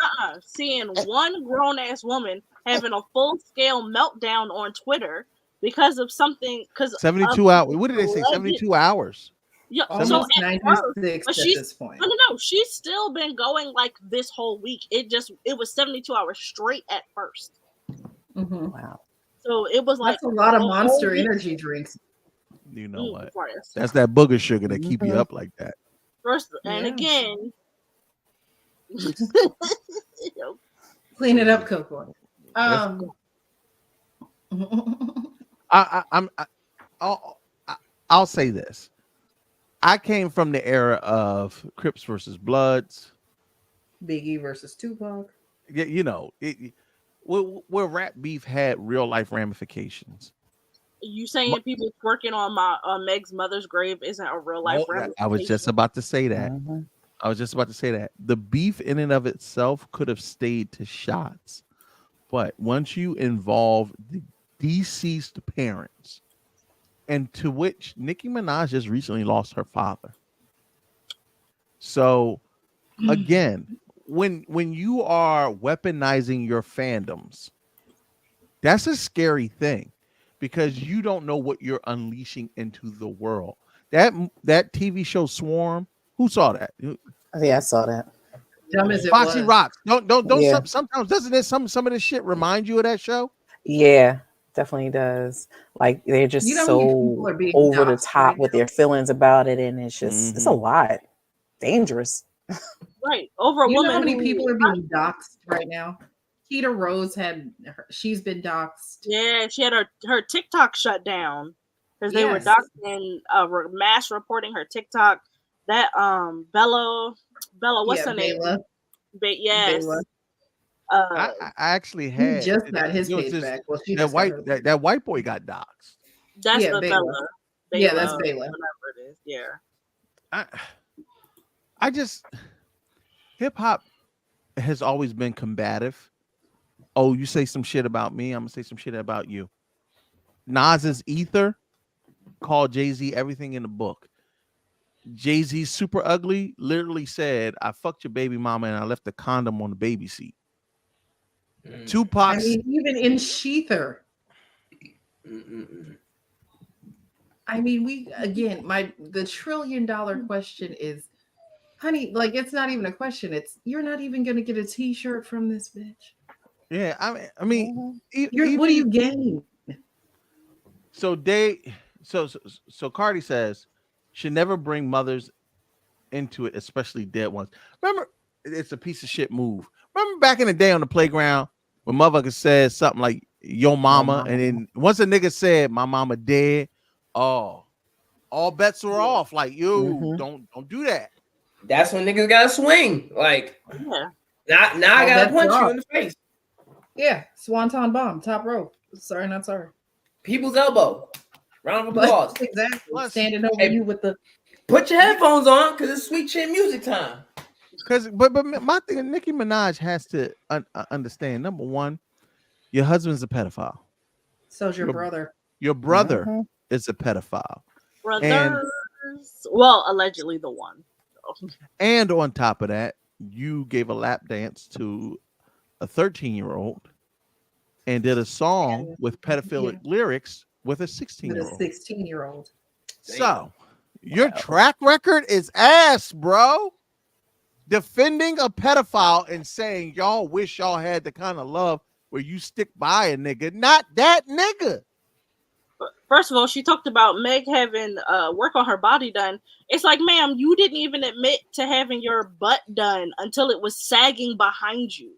Seeing one grown ass woman having a full scale meltdown on Twitter because of something. 72 hours. What did they say? 72 hours. Yeah, Almost so 96 at this point. No, she's still been going like this whole week. It was 72 hours straight at first. Mm-hmm. Wow. So it was like that's a lot of Monster Energy drinks. You know what? That's that booger sugar that keep you up like that. First, and again, clean it up, Coco. I'll say this. I came from the era of Crips versus Bloods, Biggie versus Tupac. Yeah, you know, where rap beef had real life ramifications. You saying people twerking on Meg's mother's grave isn't a real life ramification? I was just about to say that. The beef in and of itself could have stayed to shots, but once you involve the deceased parents, and to which Nicki Minaj just recently lost her father. So again, when you are weaponizing your fandoms, that's a scary thing because you don't know what you're unleashing into the world. That TV show Swarm, who saw that? Yeah, I saw that. Dumb as it Foxy was. Rocks. Don't Yeah. sometimes doesn't it some of this shit remind you of that show? Yeah, definitely does. Like they're just You know how so many people are being over the doxxed top right with now? their feelings about it, and it's just it's a lot. Dangerous. Right. Over a You woman know how many who- people are being doxxed right now? Keita Rose she's been doxxed. Yeah, she had her TikTok shut down because they were Yes. doxing, mass reporting her TikTok. That Bella, what's her name? Bella. Yes. Bella. I actually had just got his it was page this- back. Well, she that just got white hers. that white boy got doxxed. That's Yeah, the Bella. Bella. Yeah, that's Bella. Whatever it is. Yeah. I just hip hop has always been combative. Oh, you say some shit about me, I'm gonna say some shit about you. Nas's Ether called Jay-Z everything in the book. Jay-Z's Super Ugly literally said, I fucked your baby mama and I left the condom on the baby seat. Tupac's I mean, even in Sheether. I mean, the $1 trillion question is, honey, like it's not even a question. It's you're not even gonna get a T-shirt from this bitch. Yeah, I mean, What do you gain? So so Cardi says should never bring mothers into it, especially dead ones. Remember, it's a piece of shit move. Remember back in the day on the playground when motherfucker said something like "Yo mama," and then once a nigga said "My mama dead," oh, all bets were off. Like, yo, don't do that. That's when niggas gotta swing. Like, Yeah. now I gotta punch you in the face. Yeah, swanton bomb, top rope. Sorry, not sorry. People's elbow. Round of applause. Exactly. Standing over you with the. Put your headphones on because it's sweet chin music time. But my thing, Nicki Minaj has to understand. Number one, your husband's a pedophile. So's your brother. Your brother is a pedophile. Brothers. Well, allegedly the one. And on top of that, you gave a lap dance to a 13-year-old and did a song with pedophilic lyrics with a 16-year-old. 16-year-old. So your track record is ass, bro. Defending a pedophile and saying y'all wish y'all had the kind of love where you stick by a nigga, not that nigga. First of all, she talked about Meg having work on her body done. It's like, ma'am, you didn't even admit to having your butt done until it was sagging behind you.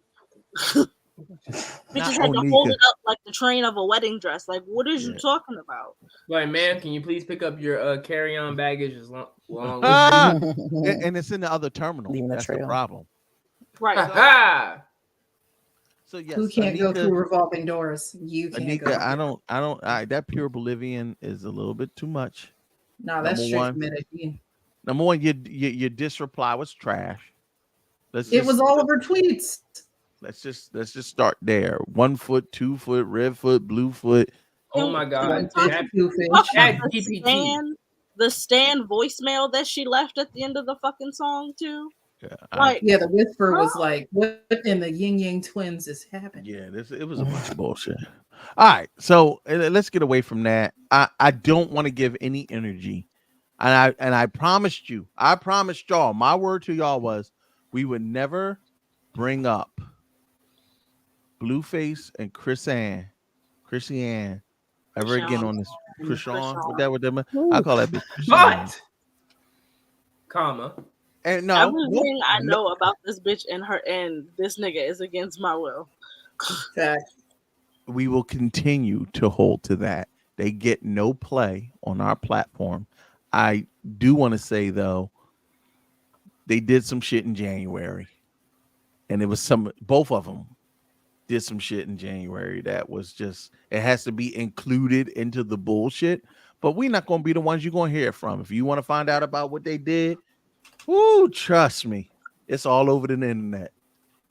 Bitches had to hold it up like the train of a wedding dress. Like, what is you talking about? Like, ma'am, can you please pick up your carry-on baggage as long and it's in the other terminal. That's the problem. Right. So yes, Who can't go through revolving doors? You can't. Anika, I don't. That pure Bolivian is a little bit too much. No, that's straight Medellin. Number one, your diss reply was trash. It was all over tweets. Let's just start there. 1 foot, 2 foot, red foot, blue foot. Oh my God! The Stan voicemail that she left at the end of the fucking song too. Yeah, the whisper was like, "What in the Yin Yang Twins is happening?" Yeah, it was a bunch of bullshit. All right, so let's get away from that. I don't want to give any energy, and I promised y'all. My word to y'all was we would never bring up Blueface and Chrissy Ann ever again on this. Krishan, what that I call that bitch. What? Comma. And everything I know about this bitch and this nigga is against my will. We will continue to hold to that. They get no play on our platform. I do want to say though, they did some shit in January, and it was both of them did some shit in January that was just, it has to be included into the bullshit. But we're not going to be the ones you're going to hear from. If you want to find out about what they did, trust me, it's all over the internet.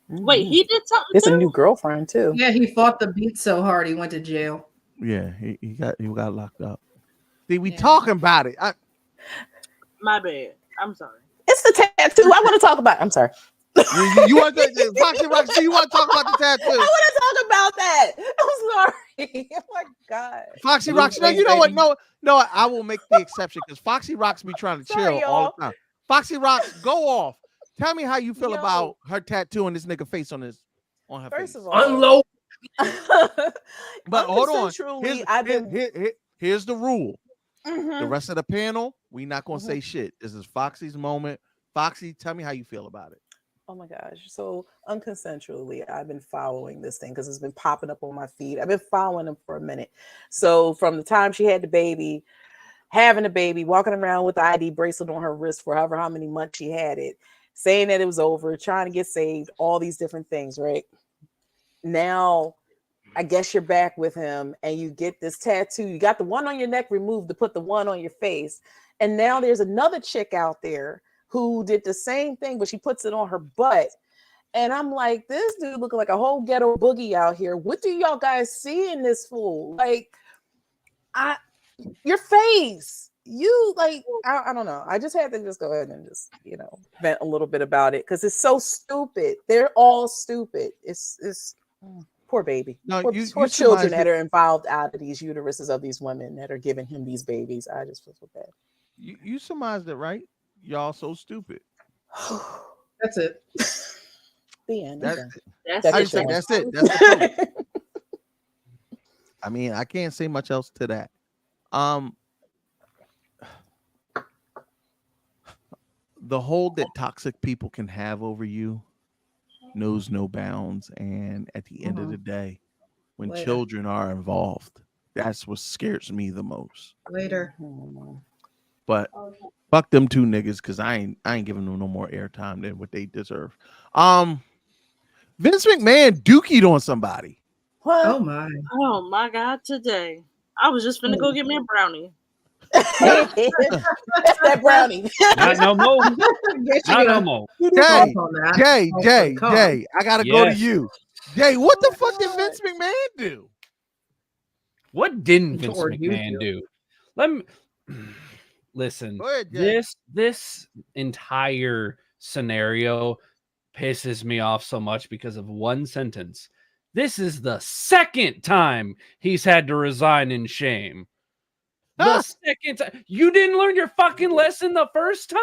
Wait, he did something. It's a new girlfriend too. Yeah, he fought the beat so hard he went to jail. Yeah, he got locked up. See, we talking about it. My bad. I'm sorry. It's the tattoo. I want to talk about. I'm sorry. You want to, Foxy Roxy? You want to talk about the tattoo? I want to talk about that. I'm sorry. Oh my God. Foxy Roxy. No, you know what? No, I will make the exception because Foxy Rocks be trying to chill all the time. Foxy Rocks, go off. Tell me how you feel about her tattoo and this nigga face on her face. First of all, unload. But hold on. Here's the rule. The rest of the panel, we not gonna say shit. This is Foxy's moment. Foxy, tell me how you feel about it. Oh my gosh. So unconsensually, I've been following this thing because it's been popping up on my feed. I've been following him for a minute. So from the time she had the baby, having a baby, walking around with the ID bracelet on her wrist for however how many months she had it, saying that it was over, trying to get saved, all these different things, right? Now, I guess you're back with him and you get this tattoo. You got the one on your neck removed to put the one on your face. And now there's another chick out there who did the same thing, but she puts it on her butt. And I'm like, this dude looking like a whole ghetto boogie out here. What do y'all guys see in this fool? Like, your face. You like, I don't know. I just had to just go ahead and just, vent a little bit about it because it's so stupid. They're all stupid. It's poor baby. No, poor children that are involved out of these uteruses of these women that are giving him these babies. I just feel so bad. You surmised it, right? Y'all so stupid. That's it. The end. That's Okay. That's I it. say That's that's it. That's the truth. I mean, I can't say much else to that. The hold that toxic people can have over you knows no bounds, and at the end of the day, when Later. children are involved, that's what scares me the most. Later. But fuck them two niggas, because I ain't giving them no more airtime than what they deserve. Vince McMahon dookied on somebody. What? Oh my. Oh my God! Today I was just finna go get me a brownie. That's that brownie. Not no more. Not no more. Jay, I gotta go to Yes. you. Jay, what the fuck did Vince McMahon do? What didn't Vince Or you McMahon do. do? Let me listen. Go ahead, Jay. This entire scenario pisses me off so much because of one sentence. This is the second time he's had to resign in shame. The second time. You didn't learn your fucking lesson the first time?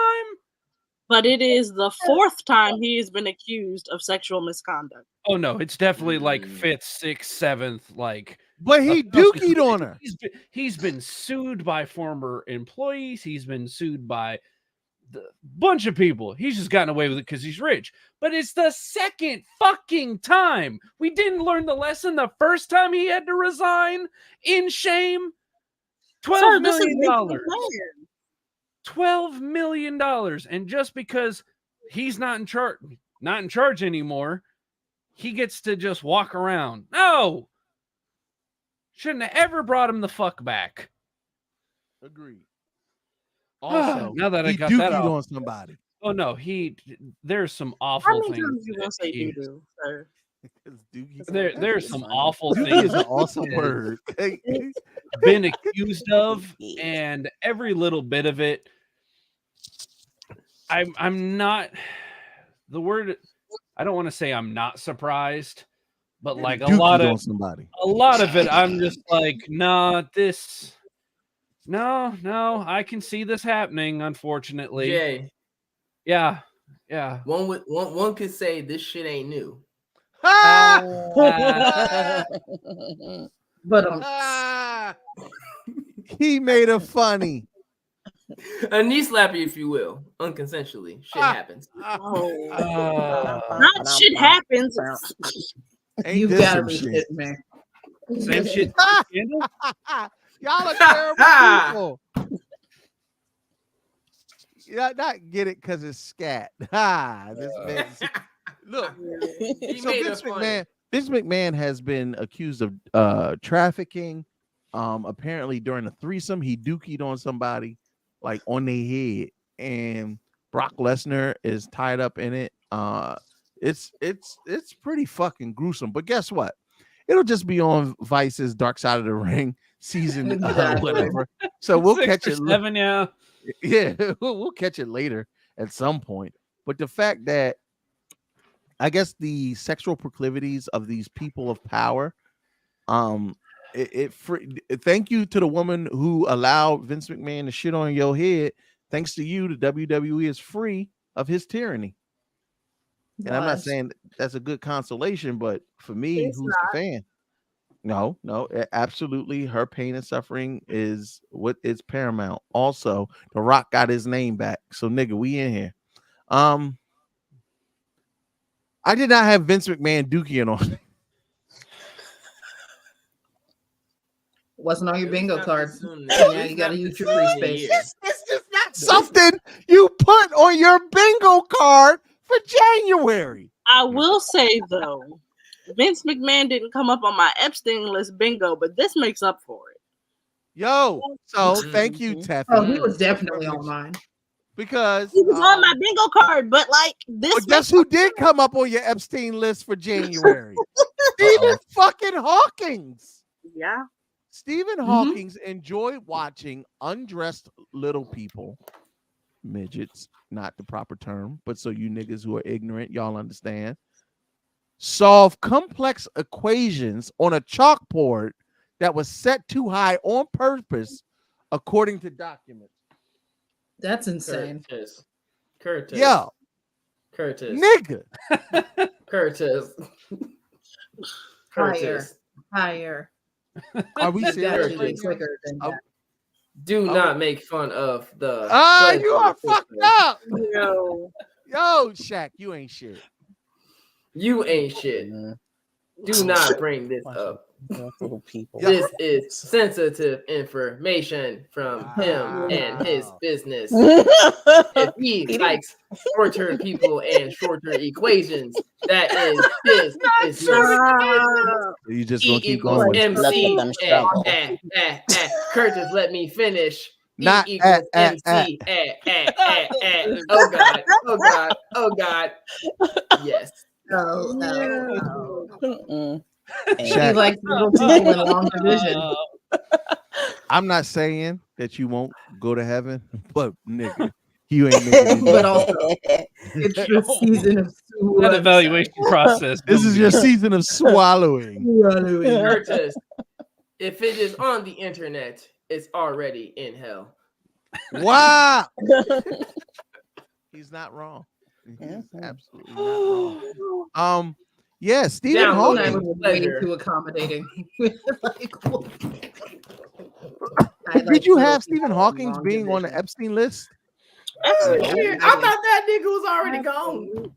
But it is the fourth time he has been accused of sexual misconduct. Oh no, it's definitely like fifth, sixth, seventh, like. But he dookied on her. He's been sued by former employees. He's been sued by a bunch of people. He's just gotten away with it because he's rich. But it's the second fucking time. We didn't learn the lesson the first time he had to resign in shame. $12 million. $12 million. And just because he's not in charge anymore, he gets to just walk around. No. Shouldn't have ever brought him the fuck back. Agreed. Also, now that I he got that dookied off. on somebody. Oh no, there's some awful How many things. times you gonna say he- doo-doo, sir? There's some awful Dookie things. is an awesome he word. has been accused of, and every little bit of it. I'm not the word. I don't want to say I'm not surprised, but like a lot Dookied of on somebody. it, I'm just like, nah, this. No, I can see this happening. Unfortunately, Jay, yeah. one could say this shit ain't new. But he made it funny. A knee slappy, if you will, unconsensually. Shit happens. Not shit happens. You this gotta some be shit? shitting me. Same shit. Y'all are terrible people. Yeah, not get it because it's scat. This man. Look, so made Vince it funny. McMahon has been accused of trafficking. Apparently during a threesome, he dookied on somebody, like on their head, and Brock Lesnar is tied up in it. It's pretty fucking gruesome. But guess what? It'll just be on Vice's Dark Side of the Ring season, whatever. So we'll 6 catch or it. 7, yeah. Yeah, we'll catch it later at some point. But the fact that I guess the sexual proclivities of these people of power, thank you to the woman who allowed Vince McMahon to shit on your head. Thanks to you, the WWE is free of his tyranny. And I'm not saying that's a good consolation, but for me, It's who's not. the fan? No, absolutely. Her pain and suffering is what is paramount. Also, The Rock got his name back. So, nigga, we in here. I did not have Vince McMahon dookie on. Wasn't on your bingo card. Now Now you gotta use your free space. It's just not something you put on your bingo card for January. I will say though, Vince McMahon didn't come up on my Epstein list bingo, but this makes up for it. Yo, so thank you, Teffy. Oh, he was definitely on mine. Because he was on my bingo card, but like this. But guess who did come up on your Epstein list for January? Stephen fucking Hawkins. Yeah. Stephen Hawkins enjoyed watching undressed little people, midgets, not the proper term, but so you niggas who are ignorant, y'all understand, solve complex equations on a chalkboard that was set too high on purpose, according to documents. That's insane. Curtis. Yeah. Curtis. Nigga. Curtis. Higher. Are we It's got serious? to be quicker than that. Do not make fun of the. You are fucked up. Yo. Yo, Shaq, you ain't shit. You ain't shit. Do not bring this up. People. This is sensitive information from him and his business. If he likes shorter people and shorter equations, that is his business. You just gonna E keep equals going. MC. Curtis, let me finish. Not E equals MC. Oh God. Oh God. Oh God. Yes. He likes little people in long division. I'm not saying that you won't go to heaven, but nigga, you ain't making it. But also, it's your season of that evaluation process. This is your season of swallowing. Curtis, if it is on the internet, it's already in hell. Wow. He's not wrong. He's absolutely not wrong. Yeah, Stephen Hawking was way too accommodating. Did you have Stephen Hawking being on the Epstein list? I thought that nigga was already gone.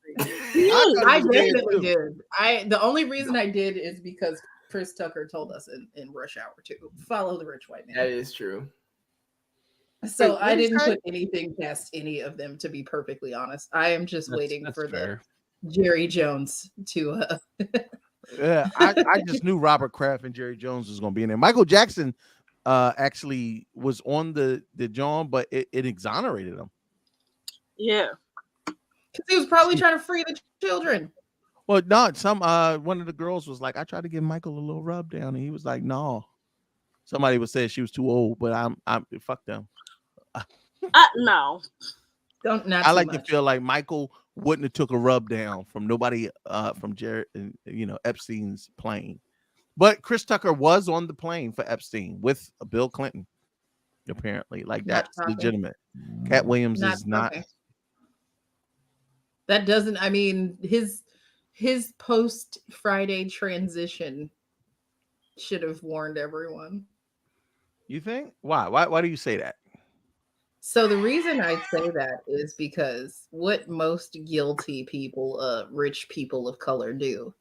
I definitely did. The only reason I did is because Chris Tucker told us in Rush Hour 2, follow the rich white man. That is true. So Wait, I didn't put anything past any of them, to be perfectly honest. I am just waiting for the Jerry Jones to Yeah, I just knew Robert Kraft and Jerry Jones was gonna be in there. Michael Jackson actually was on the John, but it exonerated him. Yeah. Because he was probably trying to free the children. Well, no, one of the girls was like, I tried to give Michael a little rub down, and he was like, no. Somebody would say she was too old, but I'm fuck them. No. I like to feel like Michael wouldn't have took a rub down from nobody from Jared, Epstein's plane. But Chris Tucker was on the plane for Epstein with Bill Clinton, apparently. Like, that's legitimate. Cat Williams is not. That doesn't, I mean, his post Friday transition should have warned everyone. You think? Why do you say that? So the reason I say that is because what most guilty people, rich people of color do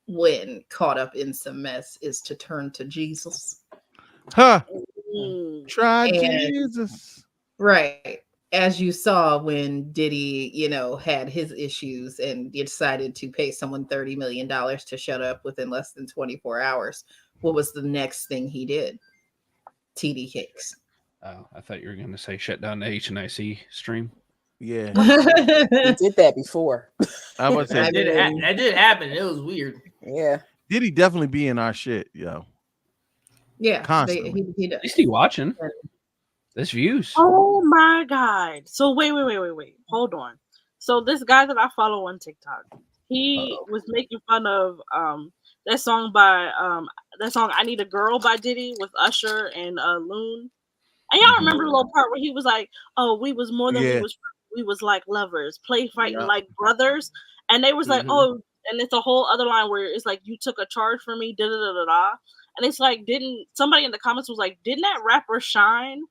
when caught up in some mess is to turn to Jesus. Huh. Try Jesus. Right. As you saw when Diddy, had his issues and decided to pay someone $30 million to shut up within less than 24 hours. What was the next thing he did? TD Cakes. Oh, I thought you were going to say shut down the HNIC stream. Yeah. He did that before. I would say that did happen. It was weird. Yeah. Did he definitely be in our shit, yo? Yeah. Constantly. He does. At least he watching. There's views. Oh my God. So wait. Hold on. So this guy that I follow on TikTok, he was making fun of that song I Need a Girl by Diddy with Usher and Loon. And y'all remember the little part where he was like, oh, we was more than we was like lovers, play fighting like brothers. And they was like, oh, and it's a whole other line where it's like, you took a charge for me, da-da-da-da-da. And it's like, somebody in the comments was like, didn't that rapper Shine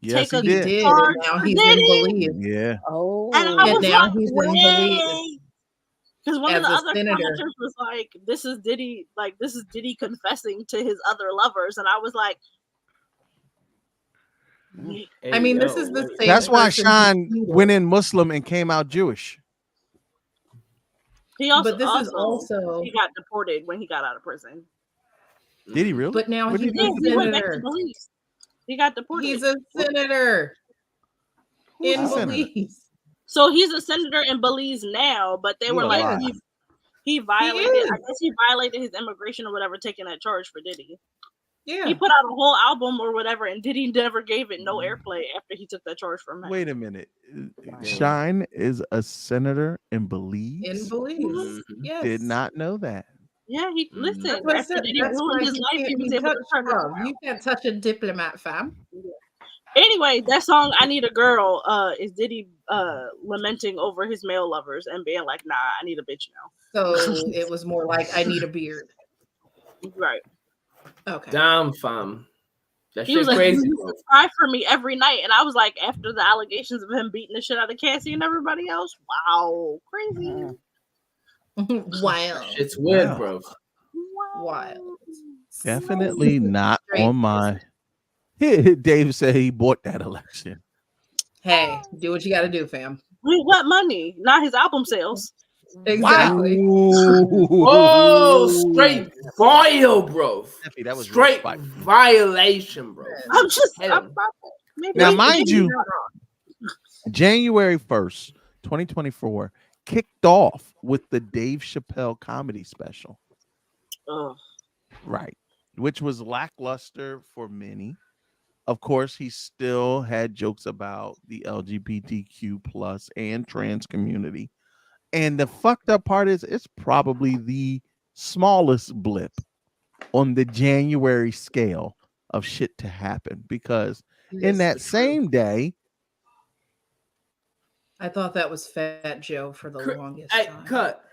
Yes, he did. And now he's in Believe. Yeah. Oh. And I was now like, he's in Believe. Because one of the other senator. commenters was like, this is Diddy confessing to his other lovers. And I was like, I mean, this is the same. That's why Shine went in Muslim and came out Jewish. He also, but this is also he got deported when he got out of prison. Did he really? But now he went back to Belize. He got deported. He's a senator in Belize. So he's a senator in Belize now, but they were like, he violated. I guess he violated his immigration or whatever, taking that charge for Diddy. Yeah, he put out a whole album or whatever, and Diddy never gave it no airplay after he took that charge from him. Wait a minute, Shine is a senator in Belize. In Belize, yes. Did not know that. Yeah, he listen. That's why you can't touch a diplomat, fam. Anyway, that song "I Need a Girl" is Diddy lamenting over his male lovers and being like, "Nah, I need a bitch now." So it was more like I need a beard. Right. Okay. Damn, fam. That He shit was like, crazy. "You cry for me every night," and I was like, after the allegations of him beating the shit out of Cassie and everybody else, wow, crazy. Wow. Shit's weird, Wow. bro. Wild. Definitely not Straight on my. Dave said he bought that election. Hey, do what you got to do, fam. With what money? Not his album sales. Exactly. Oh, straight vile, bro. That was straight violation, bro. I'm just now, mind you, January 1st, 2024, kicked off with the Dave Chappelle comedy special. Right. Which was lackluster for many. Of course, he still had jokes about the LGBTQ plus and trans community. And the fucked up part is it's probably the smallest blip on the January scale of shit to happen, because in that same day, I thought that was Fat Joe for the longest Hey, time. cut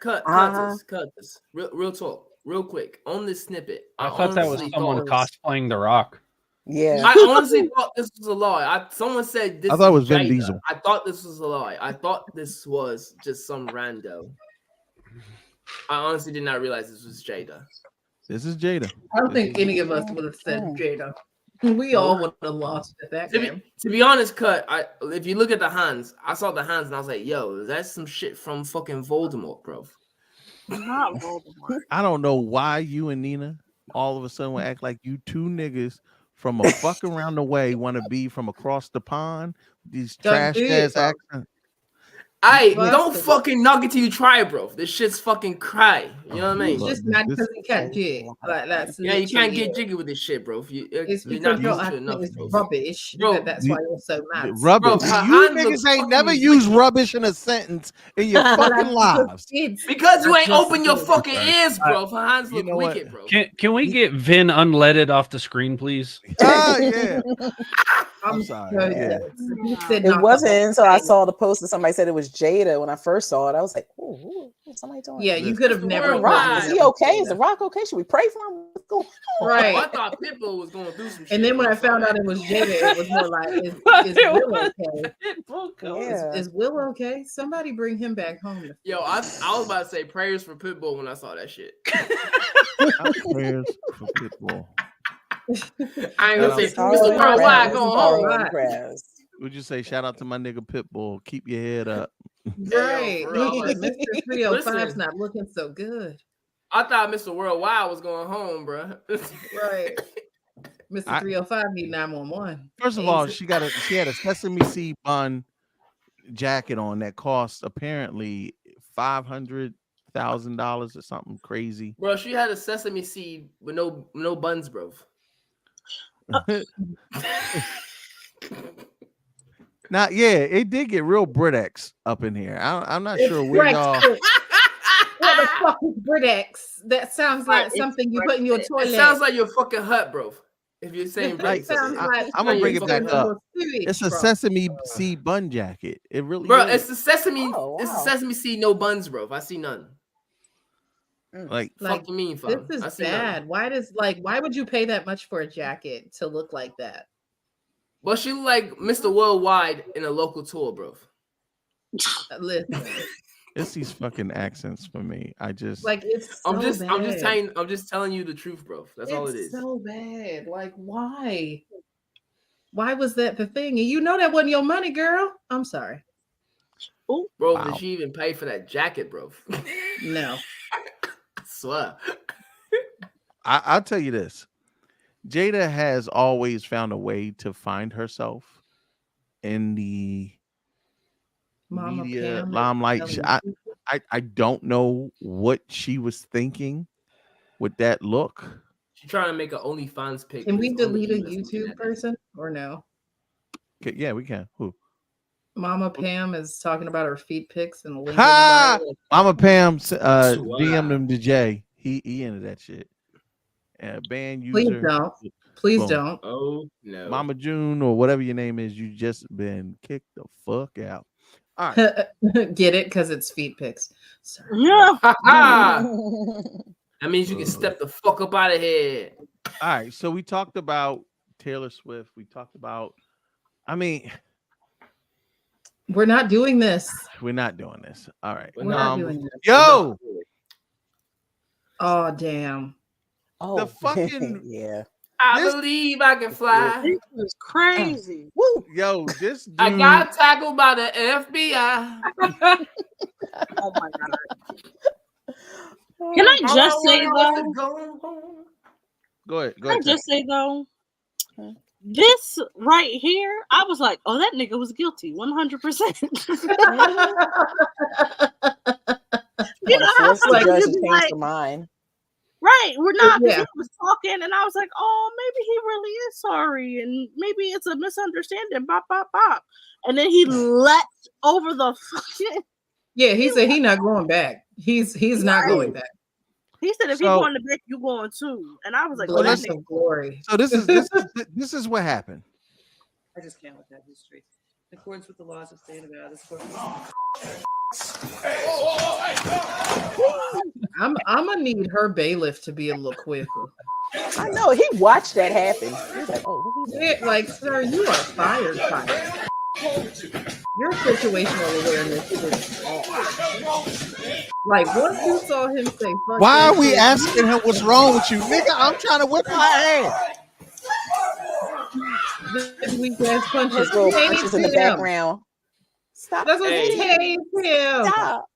this. Real talk, real quick. On this snippet, I thought that was honestly someone thought- cosplaying The Rock. Yeah. I honestly thought this was a lie. Someone said this. I thought it was is Vin Jada. Diesel. I thought this was a lie. I thought this was just some rando. I honestly did not realize this was Jada. This is Jada. I don't think any of us would have said Jada. We all would have lost at that game. To be honest, if you look at the hands, I saw the hands and I was like, yo, that's some shit from fucking Voldemort, bro. Not Voldemort. I don't know why you and Nina all of a sudden will act like you two niggas from a fuck around the way want to be from across the pond. These trash ass accents. Hey, don't fucking knock it till you try it, bro. This shit's fucking cry. You know what I mean? It's just not because he can't jig. Like that's Yeah, you can't get literally jiggy with this shit, bro. it's You're because not your used to accent enough, is bro. rubbish. Bro, That's why you're so nice. Rubbish. Bro, her You hands niggas look ain't never fucking used rubbish in a sentence in your fucking lives. Because you ain't open your fucking ears, bro. Her hands look know what? wicked, bro. Can we get Vin unleaded off the screen, please? Yeah. I'm sorry. Yeah. It wasn't until I saw the post and somebody said it was Jada when I first saw it. I was like, ooh, what's somebody doing? Yeah, you could have never. Is he okay? Is The Rock okay? Should we pray for him? What's going on? Right. I thought Pitbull was going through some shit. And then when I found out it was Jada, it was more like, is Will okay? Yeah. Is Will okay? Somebody bring him back home. Yo, I was about to say prayers for Pitbull when I saw that shit. Prayers for Pitbull. I ain't gonna say Shout out- Mr. Worldwide going home. Would you say shout out to my nigga Pitbull? Keep your head up. Right. Mr. Mr. 305's Listen. not looking so good. I thought Mr. Worldwide was going home, bro. Right. Mr. 305 need 911. First of all, she had a sesame seed bun jacket on that cost apparently $500,000 or something crazy. Bro, she had a sesame seed with no buns, bro. Now, yeah, it did get real Britex up in here. I'm not sure where y'all. What the fuck is Britex? That sounds like something you put in your toilet. It sounds like your fucking hut, bro. If you're saying Right. Britex, I'm gonna bring it back up. sewage, It's a bro. sesame seed bun jacket. It really bro, is. it's the sesame. Oh, It's the wow. sesame seed, no buns, bro. I see none. Like, Fuck you mean, fam? This I is see none. bad. Why would you pay that much for a jacket to look like that? Well, she look like Mr. Worldwide in a local tour, bro. Listen, it's these fucking accents for me. I just like it's so I'm just bad. telling you the truth, bro. That's all it is. So bad. Like why? Why was that the thing? And you know that wasn't your money, girl. I'm sorry. Bro, Wow. did she even pay for that jacket, bro? No. I swear. I'll tell you this. Jada has always found a way to find herself in the Mama media Pam limelight. is I don't know what she was thinking with that look. She's trying to make an OnlyFans pic. Can we with only delete a US YouTube internet. person or no? Okay, yeah, we can. Who? Mama Pam is talking about her feet pics and linking Ha! the Mama Pam Wow. DM'd him to Jay. He into that shit. Band Please user. don't. Please Boom. don't. Oh no, Mama June or whatever your name is, you just been kicked the fuck out. All right. Get it? Because it's feet pics. Sorry. Yeah. That means you can step the fuck up out of here. All right. So we talked about Taylor Swift. We talked about, I mean, we're not doing this. we're not doing this. All right. We're not doing this. Yo. Oh, damn. Oh, The fucking yeah. I believe I can fly. This was crazy. Woo. Yo, this dude. I got tackled by the FBI. Oh my god. Can I just say though? Go ahead. Can I just say though? This right here, I was like, oh, that nigga was guilty, 100%. You know, I was like, judge you changed be like, her mind. right, we're not. Yeah. He was talking, and I was like, oh, maybe he really is sorry, and maybe it's a misunderstanding. Bop, bop, bop. And then he leapt over the fucking. Yeah, he said he's not going back. He's not going back. He said, if So- you going to back, you going too. And I was like, Well, oh, that that's nigga. some glory. So this is what happened. I just can't with that history. In accordance with the laws of state of Nevada, this court. I'm gonna need her bailiff to be a little quicker. I know he watched that happen. He was like, "Oh, what he Yeah, like, sir, you are fired. Your situational awareness is off. Like, once you saw him say, fuck Why that are we shit, asking him what's wrong with you, nigga? I'm trying to whip my ass. this weak ass punches? His little Tase punches in the him. background. Stop. That's what Hey. tase him. Stop.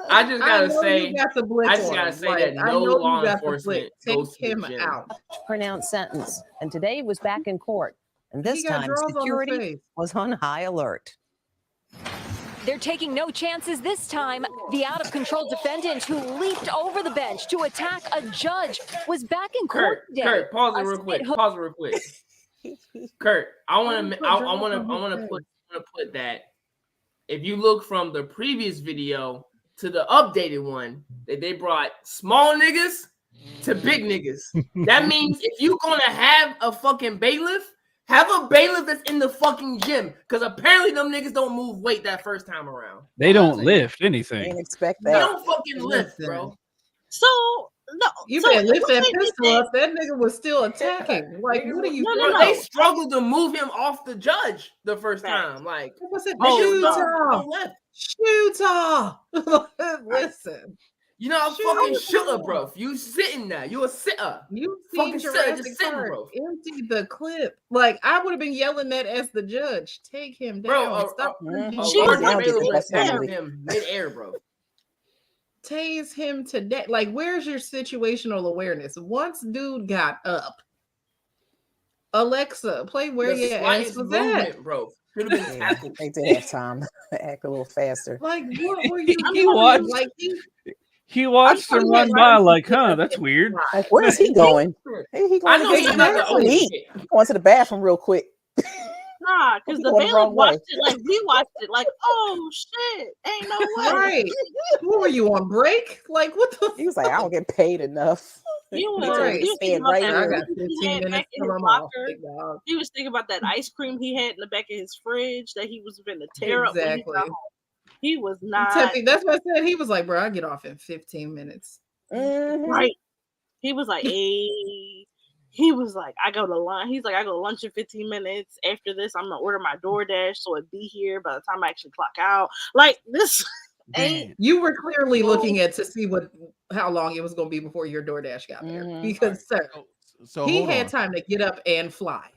I just gotta know say, you got the blitz I just on gotta him. say Like, that I no know you law got the enforcement blitz. Take goes to the him gym. out. Pronounced sentence, and today was back in court. And this He got time, draws on the security face. was on high alert. They're taking no chances this time. The out-of-control defendant who leaped over the bench to attack a judge was back in court today. Kurt, pause it A real quick. spit hook- Pause it real quick. Kurt, I want to put that. If you look from the previous video to the updated one, that they brought small niggas to big niggas. That means if you're gonna have a fucking bailiff, have a bailiff that's in the fucking gym. Because apparently them niggas don't move weight that first time around. They don't lift anything. Didn't expect They that. don't fucking lift, bro. So, no. You so better lift that what made me pistol think- up. That nigga was still attacking. Like, what are you No, doing? no, They struggled to move him off the judge the first time. Like, What's it? oh, Shoot no, off. left. Shoot off. Listen. You know, I'm Shoot fucking off. shooter, bro. You sitting there. You a sitter. You Fucking seen sitter, Jurassic just sitting, Park. bro. Empty the clip. Like, I would have been yelling that as the judge. Take him down. Bro, Stop She was like, tase him mid-air, bro. tase him to death. Like, where's your situational awareness? Once dude got up, Alexa, play where The your ass slightest was at. movement, bro. Could have been Yeah, tackled. they did have time to act a little faster. Like, what were you He doing? watched- Like, He watched I'm him talking run about- by like, huh, that's weird. Like, where is he going? Hey, he I going know to he's get about to something to eat. shit. He going to the bathroom real quick. Nah, because He the going the bailiff wrong way. watched it like we watched it. Like, oh shit, ain't no way. right. Who were you on break? Like, what the He was like, I don't get paid enough. You He was, told me to you was stand thinking about right that I here. got cream he 15 had minutes back in till his I'm off, locker. big dog. He was thinking about that ice cream he had in the back of his fridge that he was going to tear up. When he, Exactly. got home. He was not Tiffany, that's what I said. He was like, bro, I get off in 15 minutes. Mhm. right. He was like, hey. He was like, I go to lunch. He's like, I go to lunch in 15 minutes. After this, I'm gonna order my DoorDash so it be here by the time I actually clock out. Like this ain't You were clearly looking at to see how long it was going to be before your DoorDash got there. Mhm. Because, sir, So he hold had on. time to get up and fly.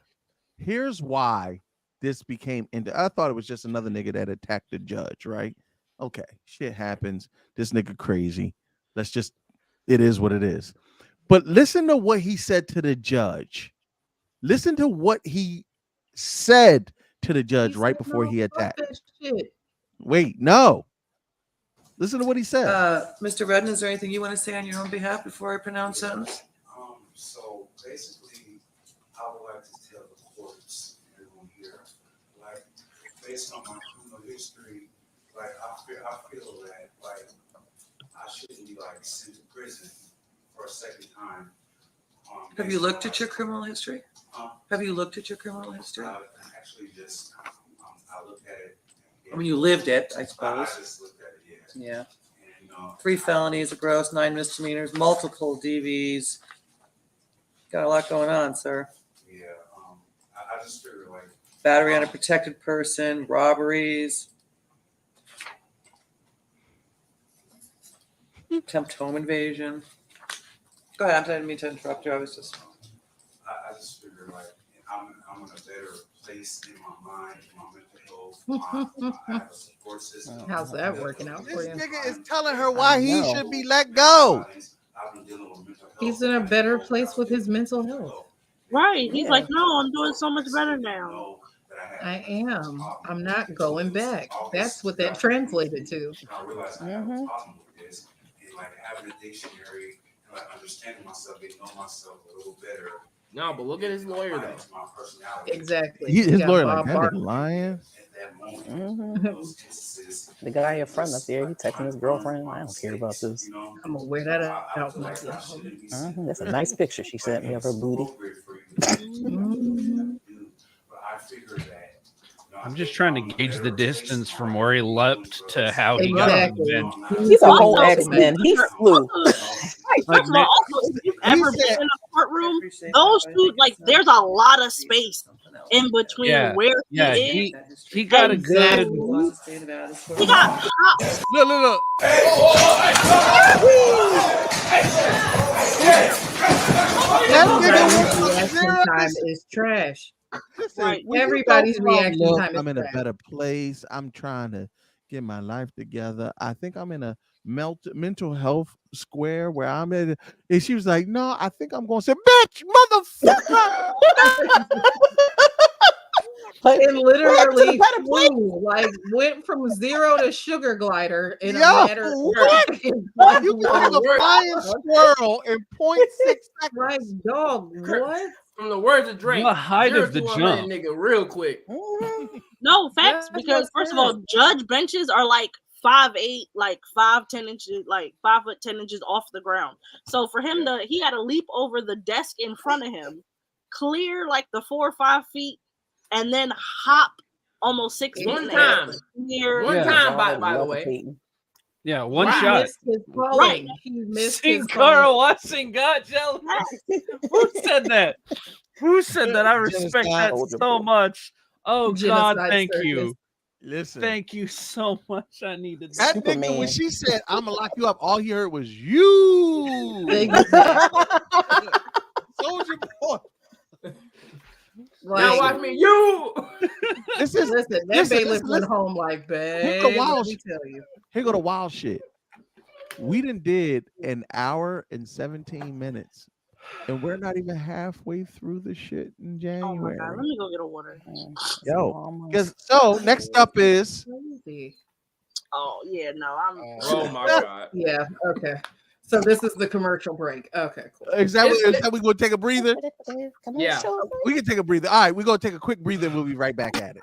Here's why this became into. I thought it was just another nigga that attacked the judge, right? Okay, shit happens. This nigga crazy. It is what it is. But listen to what he said to the judge. Listen to what he said to the judge right before he attacked. Shit. Wait, no. Listen to what he said. Mr. Redden, is there anything you want to say on your own behalf before I pronounce sentence? So basically, I would like to tell the courts and everyone here, like, based on my criminal history, like, I feel that, like, I shouldn't be, like, sent to prison for a second time. Have you looked at your criminal history? Have you looked at your criminal history? Actually, just I look at it. I mean, you lived it, I I suppose. just looked at it, yeah. Yeah. And, 3 felonies, a gross, 9 misdemeanors, multiple DVs. Got a lot going on, sir. Yeah, I just figured like Battery on a protected person, robberies, attempt home invasion. Go ahead. I didn't mean to interrupt you. I was just. I just figured like I'm in a better place in my mind, in my mental health. I have a support system. How's that working out for This you? nigga is telling her why he should be let go. I've been dealing with mental health. He's in a better place with his mental health. Right. He's Yeah. like, no, I'm doing so much better now. I am. I'm not going back. That's what that translated to. I realized I have a problem with this, and like having a dictionary and like understanding myself, getting to know myself a little better. No, but look at his lawyer though. My personality. Exactly. His got lawyer Bob like that Barker. nigga lying. The guy up front up there, he texting his girlfriend. I don't care about this. I'm gonna wear that out myself. That's a nice picture she sent me of her booty. I'm just trying to gauge the distance from where he leapt to how he Exactly. got to the bench. He's a whole X-Men. He flew. Right. First of all, also, if you've ever been in a courtroom, those two, like, there's a lot of space in between where he is. He got a good. He got popped. Look. Reaction time is trash. Right. Everybody's reaction time is I'm in a trash. better place. I'm trying to get my life together. I think I'm in a mental health square where I'm in. And she was like, no, I think I'm going to say, bitch, motherfucker. It literally flew, like went from 0 to sugar glider in a matter of what? You can a flying squirrel in 0.6 seconds. Like, dog, what? From the words of Drake, The height 0 of the to 100, jump. nigga, real quick. No, facts, Yeah, because first of all, judge benches are like 5'8", like 5'10" inches, like 5 foot 10 inches off the ground. So for him he had to leap over the desk in front of him, clear like the 4 or 5 feet, and then hop almost 6 feet. One time, by the way. Yeah, one shot. Right. He missed Sin his Cara Watson got jealous. Who said that? Who said that? I respect that so much. Oh God, thank you. Listen, thank you so much. I needed that nigga when she said, "I'm gonna lock you up," all he heard was you. Soldier boy. Like, now watch me, you. Listen, that bailiff went home like, babe, let me tell you. Here go the wild shit. We did an hour and 17 minutes, and we're not even halfway through the shit in January. Oh my God, let me go get a water. Yo, so next up is. Oh yeah, no, I'm. Oh my God. Yeah. Okay. So this is the commercial break. Okay, cool. Exactly. Is that we gonna take a breather? Yeah. We can take a breather. All right, we're gonna take a quick breather and we'll be right back at it.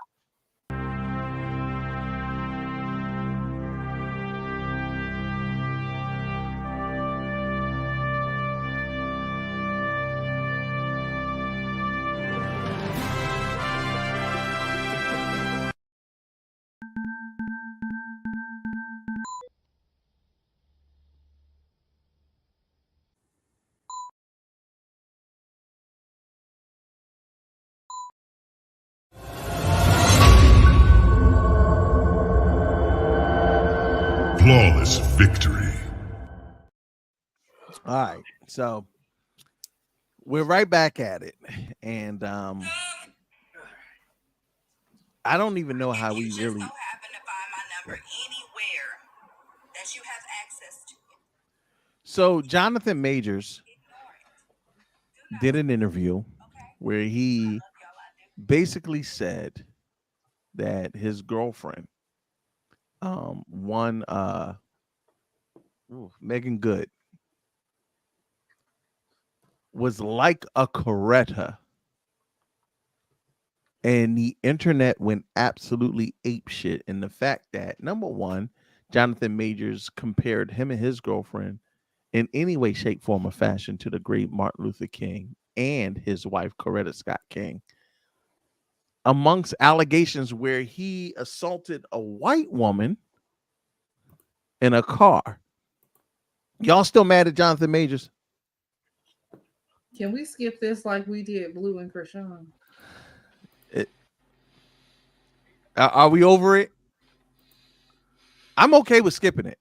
Flawless victory. All right, so we're right back at it, and I don't even know how we really. So Jonathan Majors did an interview where he basically said that his girlfriend, Megan Good, was like a Coretta, and the internet went absolutely apeshit in the fact that, number one, Jonathan Majors compared him and his girlfriend in any way, shape, form, or fashion to the great Martin Luther King and his wife, Coretta Scott King, amongst allegations where he assaulted a white woman in a car. Y'all still mad at Jonathan Majors? Can we skip this like we did Blue and Krishan? Are we over it? I'm okay with skipping it.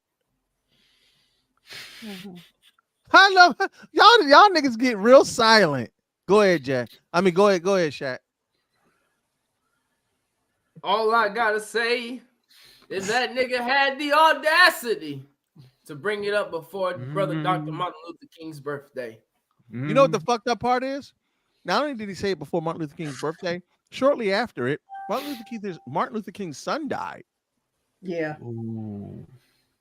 I love y'all niggas get real silent. Go ahead, Jack. Go ahead, Shaq. All I gotta say is that nigga had the audacity to bring it up before brother Dr. Martin Luther King's birthday. You know what the fucked up part is? Not only did he say it before Martin Luther King's birthday, shortly after it, Martin Luther King's son died. Yeah.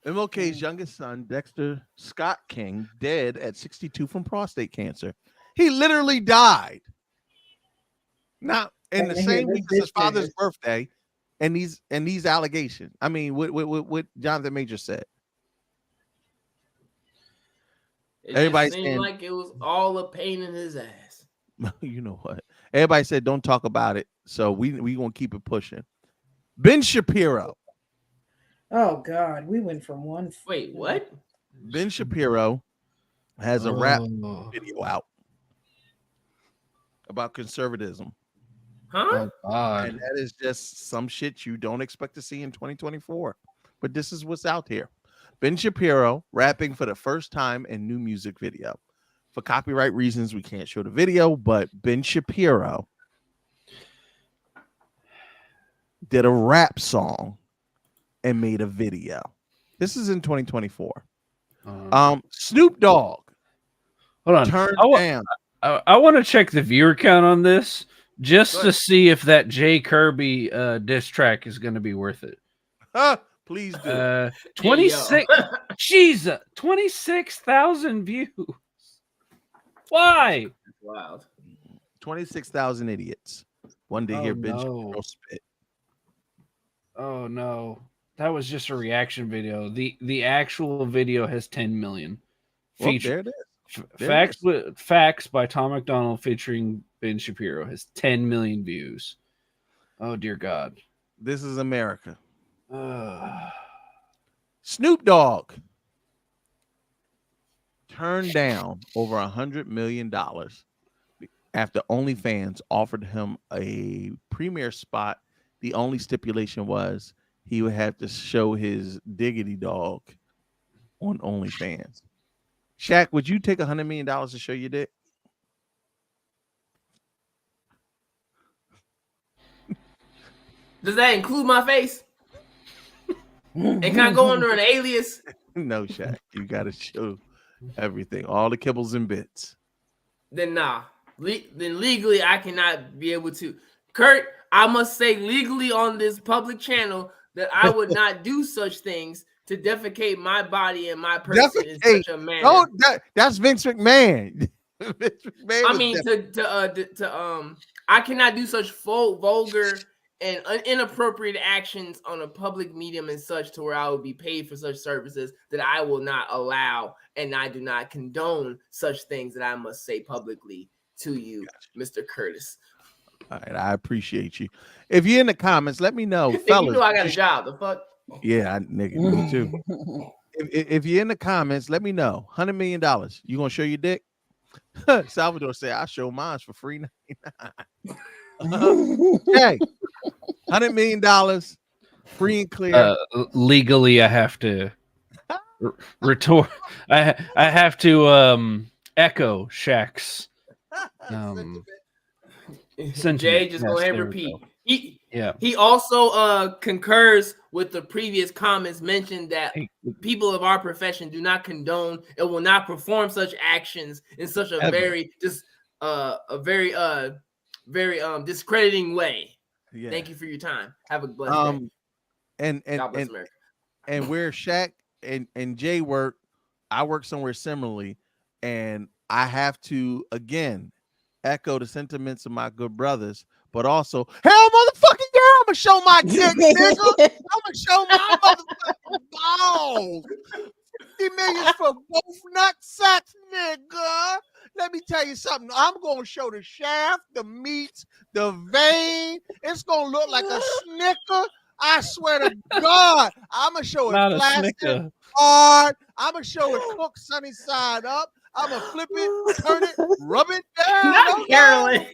MLK's youngest son, Dexter Scott King, dead at 62 from prostate cancer. He literally died. Now, in the same week as his father's birthday, and these allegations. I mean, what Jonathan Major said. Everybody seemed like it was all a pain in his ass. You know what? Everybody said don't talk about it, so we gonna keep it pushing. Ben Shapiro. Oh God, we went from one. Wait, what? Ben Shapiro has a rap video out about conservatism. Huh? And that is just some shit you don't expect to see in 2024. But this is what's out here. Ben Shapiro rapping for the first time in new music video. For copyright reasons, we can't show the video, but Ben Shapiro did a rap song and made a video. This is in 2024. Snoop Dogg. Hold on. Turned down. I want to check the viewer count on this just to see if that Jay Kirby diss track is going to be worth it. Please do. 26. Jesus, 26,000 views. Why? Wow. 26,000 idiots. One day hear Ben Shapiro spit. Oh no. That was just a reaction video. The actual video has 10 million. Well, there it is. Facts by Tom McDonald featuring Ben Shapiro has 10 million views. Oh dear God. This is America. Snoop Dogg turned down over $100 million after OnlyFans offered him a premiere spot. The only stipulation was he would have to show his diggity dog on OnlyFans. Shaq, would you take $100 million to show your dick? Does that include my face? And can I go under an alias? No, Shaq. You got to show everything, all the kibbles and bits. Then nah. Then legally, I cannot be able to. Kurt, I must say legally on this public channel that I would not do such things to defecate my body and my person in such a manner. No, that's Vince McMahon. Vince McMahon. I mean, I cannot do such vulgar and inappropriate actions on a public medium and such to where I would be paid for such services that I will not allow, and I do not condone such things that I must say publicly to you, Mr. Curtis. All right, I appreciate you. If you're in the comments, let me know, fellas. You know I got a job. The fuck? Yeah, nigga, me too. If you're in the comments, let me know. $100 million. You gonna show your dick? Salvador said, "I show mine for free." Hey, $100 million, free and clear. Legally, I have to retort. I have to echo Shaq's. Jay, just go ahead and repeat. He also concurs with the previous comments mentioned that people of our profession do not condone and will not perform such actions in such a very discrediting way. Yeah. Thank you for your time. Have a blessed day. God bless America. And where Shaq and Jay work, I work somewhere similarly, and I have to again echo the sentiments of my good brothers, but also, hell, motherfucking yeah, I'm gonna show my dick, nigga. I'm gonna show my motherfucking balls. $50 million for both nut sacks, nigga. Let me tell you something. I'm gonna show the shaft, the meats, the vein. It's gonna look like a Snicker. I swear to God, I'm gonna show it Not a flaccid, Snicker. hard. I'm gonna show it cooked sunny side up. I'm gonna flip it, turn it, rub it down. Not Okay? Carolyn.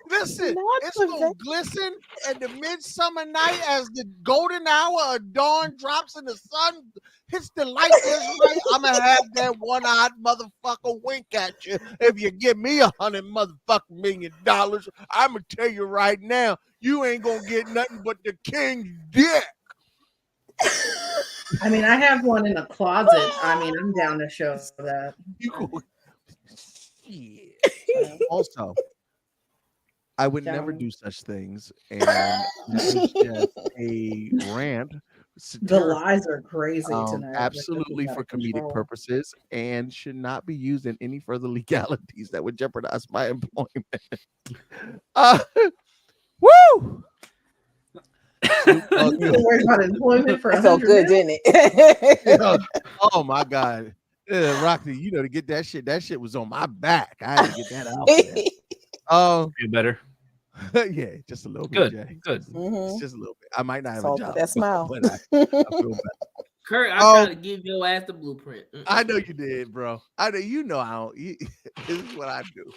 Listen, Not it's the gonna glisten at the midsummer night as the golden hour of dawn drops and the sun hits the light just right. I'm gonna have that one-eyed motherfucker wink at you. If you give me $100 motherfucking million, I'm gonna tell you right now, you ain't gonna get nothing but the king's dick. I mean, I have one in the closet. I mean, I'm down to show that. Also, I would never do such things, and that was just a rant. The lies are crazy tonight. Absolutely for comedic purposes, and should not be used in any further legalities that would jeopardize my employment. Woo! You worried about employment for That felt 100 good, minutes? didn't it? Oh my God. Rocky, you know, to get that shit was on my back. I had to get that out there. Feel better. Yeah, just a little Good, bit, Jay. good. It's just a little bit. I might not have So a job. that smile. But I feel better. Kurt, I tried to give your ass the blueprint. I know you did, bro. I know you know how this is what I do.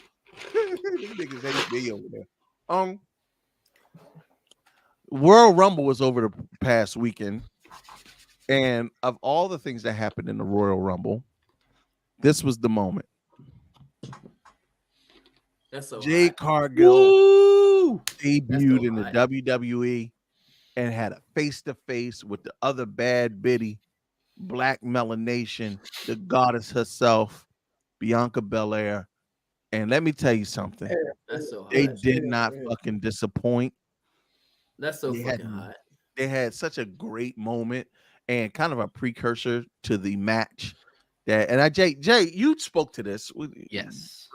These niggas hate me over there. World Rumble was over the past weekend, and of all the things that happened in the Royal Rumble, this was the moment. That's so Jade hot. Cargill debuted in the WWE and had a face-to-face with the other bad biddy, Black Melanation, the goddess herself, Bianca Belair. And let me tell you something. That's so hot. They did not fucking disappoint. That's so fucking hot. They had such a great moment and kind of a precursor to the match. Jay, you spoke to this. Yes.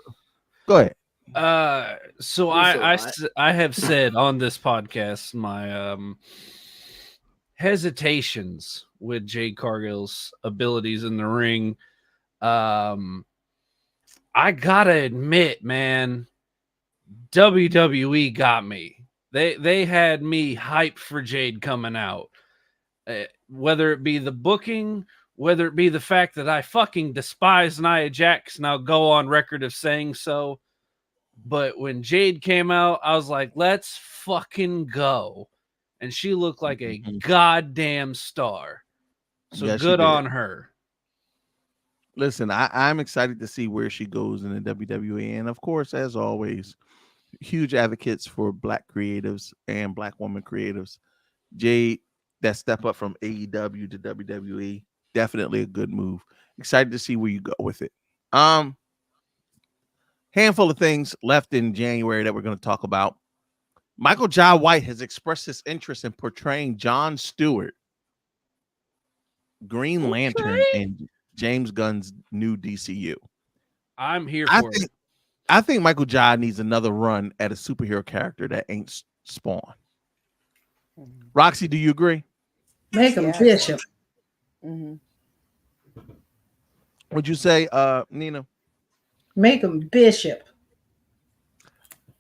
Go ahead. So I have said on this podcast my hesitations with Jade Cargill's abilities in the ring. I gotta admit, man, WWE got me. They had me hyped for Jade coming out. Whether it be the booking, whether it be the fact that I fucking despise Nia Jax, and I'll go on record of saying so. But when Jade came out, I was like, let's fucking go. And she looked like a goddamn star. So Yeah, she good did. on her. Listen, I'm excited to see where she goes in the WWE. And of course, as always, huge advocates for Black creatives and Black woman creatives. Jade, that step up from AEW to WWE, definitely a good move. Excited to see where you go with it. Handful of things left in January that we're going to talk about. Michael Jai White has expressed his interest in portraying Jon Stewart, Green Lantern, in James Gunn's new DCU. I'm here for it. I think Michael Jai needs another run at a superhero character that ain't Spawn. Roxy, do you agree? Make him Bishop. Would you say, Nina? Make him Bishop.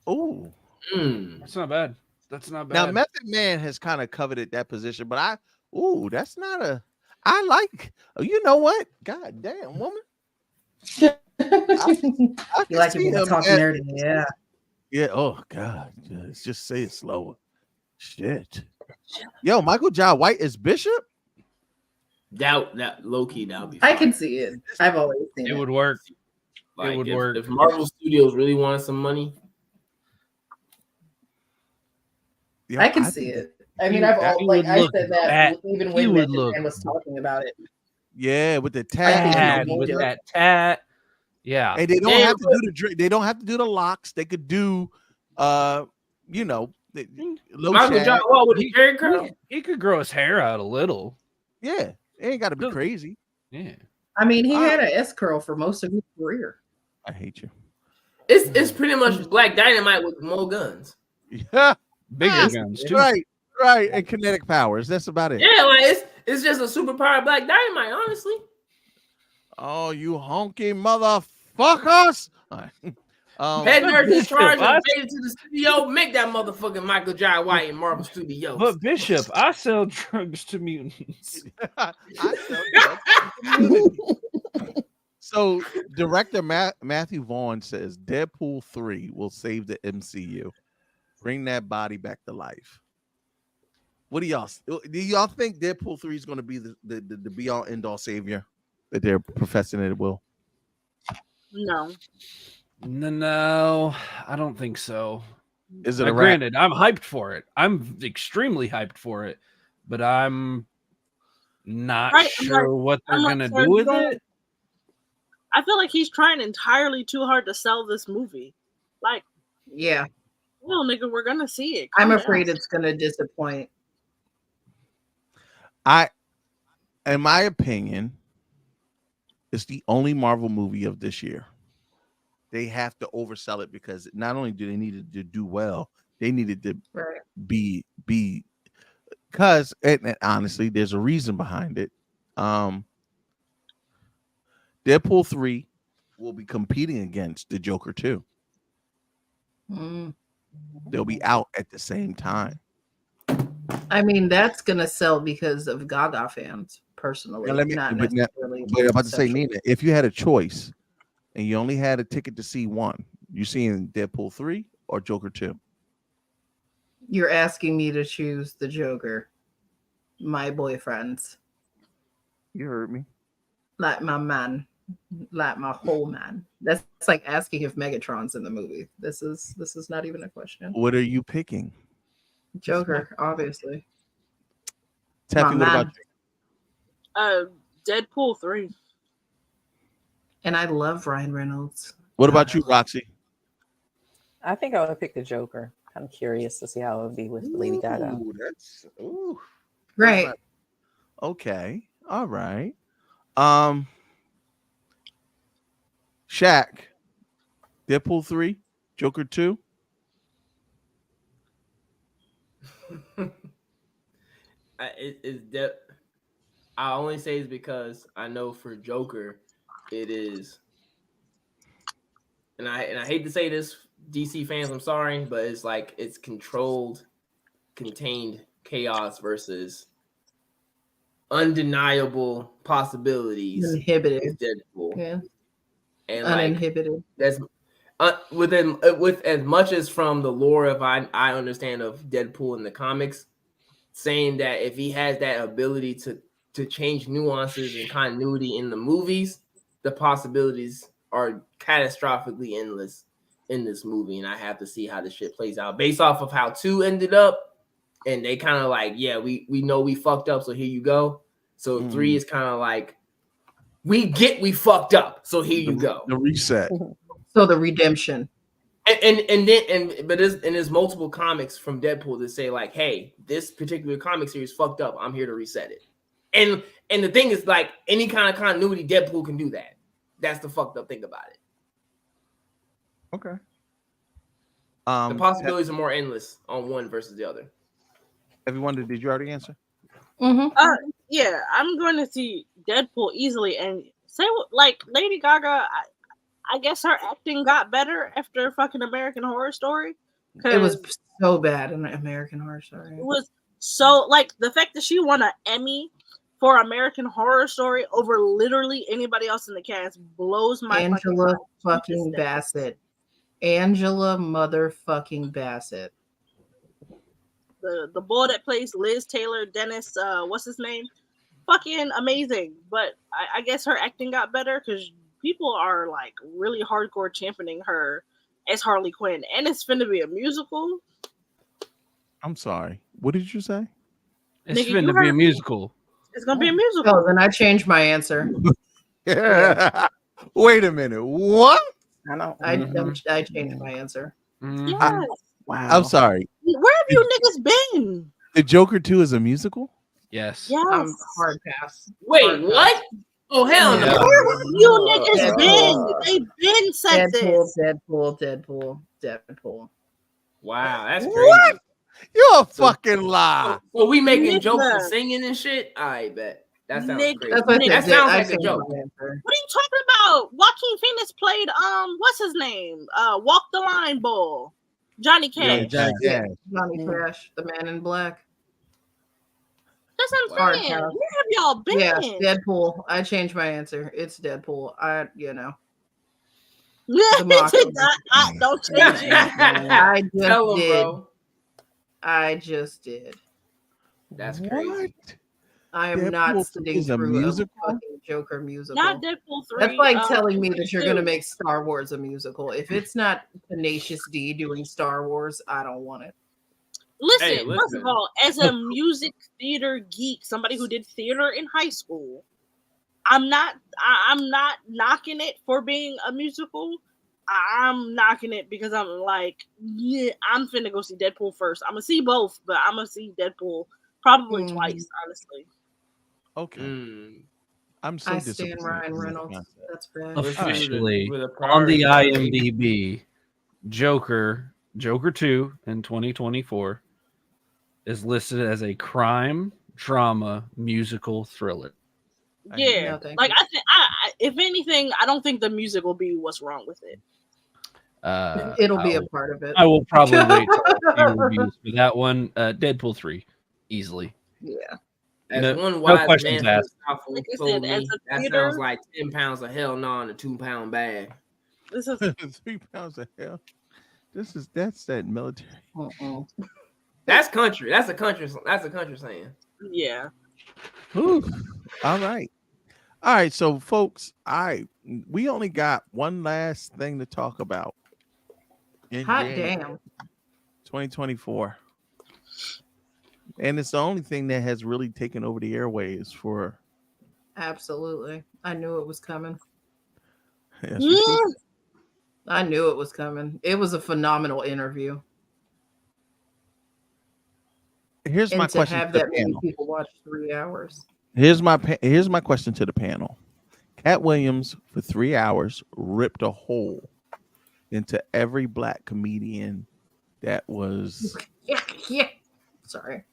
Oh, that's not bad. That's not bad. Now, Method Man has kind of coveted that position, but that's not a. You know what? God damn, woman. I You like see it when I him talk at- nerdy, yeah. Yeah. Oh God. Just say it slower. Shit. Yo, Michael Jai White is Bishop. Doubt that low key. That would be. I fine. can see it. I've always seen it. It would work. Like, it would if, work. if Marvel Studios really wanted some money. Yo, I can see it. I mean, I said that even when Method Man was talking about it. Yeah, with the I think tag, he would with do that tat. Yeah. and they don't have to do the. They don't have to do the locks. They could do, low Michael shag. Jai White with the Jerry curl. He could grow his hair out a little. Yeah, it ain't got to be crazy. Yeah. I mean, he had an S curl for most of his career. I hate you. It's pretty much Black Dynamite with more guns. Yeah, bigger guns too. Right, and kinetic powers. That's about it. Yeah, like it's just a superpower Black Dynamite, honestly. Oh, you honky mother Fuck us. All right. Head nurse in Bishop, charge I- and made it to the studio. Make that motherfucking Michael Jai White in Marvel Studios. But Bishop, I sell drugs to mutants. I sell drugs to the community. So, director Matthew Vaughn says Deadpool 3 will save the MCU, bring that body back to life. What do y'all think Deadpool 3 is going to be the be all end all savior that they're professing it will? No, I don't think so. Is it Now, a granted, I'm hyped for it. I'm extremely hyped for it, but I'm not Right, sure what they're I'm gonna sure do with going- it. I feel like he's trying entirely too hard to sell this movie. Like, Yeah, well, nigga, we're gonna see it. I'm Calm afraid down. it's gonna disappoint. In my opinion, it's the only Marvel movie of this year. They have to oversell it because not only do they need it to do well, they needed to be because and honestly, there's a reason behind it. Deadpool 3 will be competing against the Joker 2. They'll be out at the same time. I mean, that's gonna sell because of Gaga fans, personally. Now, but I'm about to say, Nina, if you had a choice and you only had a ticket to see one, you seeing Deadpool 3 or Joker 2? You're asking me to choose the Joker, my boyfriends, You heard me. like my man, like my whole man. That's like asking if Megatron's in the movie. This is not even a question. What are you picking? Joker, obviously. Teffy, My what about man. you? Deadpool 3. And I love Ryan Reynolds. What about you, Roxy? I think I would pick the Joker. I'm curious to see how it would be with Lady Gaga. Right. Okay. All right. Shaq, Deadpool 3, Joker 2. I only say it's because I know for Joker, it is, and I hate to say this, DC fans, I'm sorry, but it's like it's controlled, contained chaos versus undeniable possibilities. Uninhibited. With Deadpool. Yeah. And Uninhibited. like that's with as much as from the lore of I understand of Deadpool in the comics, saying that if he has that ability to change nuances and continuity in the movies, the possibilities are catastrophically endless in this movie, and I have to see how the shit plays out based off of how 2 ended up, and they kind of like, yeah, we know we fucked up, so here you go. So 3 is kind of like, we fucked up, so here you go. The reset. So the redemption. And there's multiple comics from Deadpool that say like, hey, this particular comic series fucked up. I'm here to reset it. And the thing is, like, any kind of continuity, Deadpool can do that. That's the fucked up thing about it. Okay. The possibilities are more endless on one versus the other. Everyone, did you already answer? Yeah, I'm going to see Deadpool easily, and say like Lady Gaga. I guess her acting got better after fucking American Horror Story. It was so bad in American Horror Story. It was so, like, the fact that she won an Emmy for American Horror Story over literally anybody else in the cast blows my Angela fucking Bassett. Angela motherfucking Bassett. The boy that plays Liz Taylor, Dennis, what's his name? Fucking amazing. But I guess her acting got better because people are like really hardcore championing her as Harley Quinn, and it's finna be a musical. I'm sorry. What did you say? It's Nigga, finna you be a heard- musical. It's gonna be a musical. Oh, then I changed my answer. Yeah. Wait a minute. What? I know. I changed my answer. Yes. Wow. I'm sorry. Where have you niggas been? The Joker 2 is a musical? Yes. Yes. Hard pass. Wait, Hard what? Oh, hell no. Where have you niggas been? They've been said this. Deadpool. Wow, that's crazy. What? You're a fucking lie. So we making Nigga. jokes and singing and shit? I bet. That sounds Nigga, crazy. That's what I That said. sounds I like a changed joke. my answer. What are you talking about? Joaquin Phoenix played what's his name? Walk the Line Bull. Johnny Cash. Johnny Cash, the Man in Black. That's what I'm Hard saying. pass. Where have y'all been? Yeah, Deadpool. I changed my answer. It's Deadpool. The Mockery. don't change it. I just Tell him, did. bro. I just did. That's crazy. I am Deadpool not sitting is a through musical? a fucking Joker musical. Not Deadpool 3. That's like telling me that you're going to two. make Star Wars a musical. If it's not Tenacious D doing Star Wars, I don't want it. Listen, Hey, first of listen. all, as a music theater geek, somebody who did theater in high school, I'm not knocking it for being a musical. I'm knocking it because I'm like, yeah, I'm finna go see Deadpool first. I'm gonna see both, but I'm gonna see Deadpool probably twice, honestly. Okay. I'm so I disappointed. stand Ryan in this Reynolds. concept. That's bad. Officially with a on the priority. IMDb, Joker 2 in 2024 is listed as a crime drama musical thriller. Yeah, No, thank like you. I think, if anything, I don't think the music will be what's wrong with it. It'll be a part of it. I will probably wait till I see reviews for that one. Deadpool 3, easily. Yeah. As No- one no wise questions man from asked. the South once Like I told said, as me, a that theater- sounds like 10 pounds of hell no in a 2-pound bag. This is 3 pounds of hell. That's that military. That's country. That's a country saying. Yeah. Whew. All right. All right. So, folks, we only got one last thing to talk about. In Hot January damn. 2024. And it's the only thing that has really taken over the airways for. Absolutely. I knew it was coming. Yes, we should. I knew it was coming. It was a phenomenal interview. Here's And my to question have to the that many panel. people watch 3 hours. Here's my question to the panel. Cat Williams for 3 hours ripped a hole into every black comedian that was Yeah. Sorry.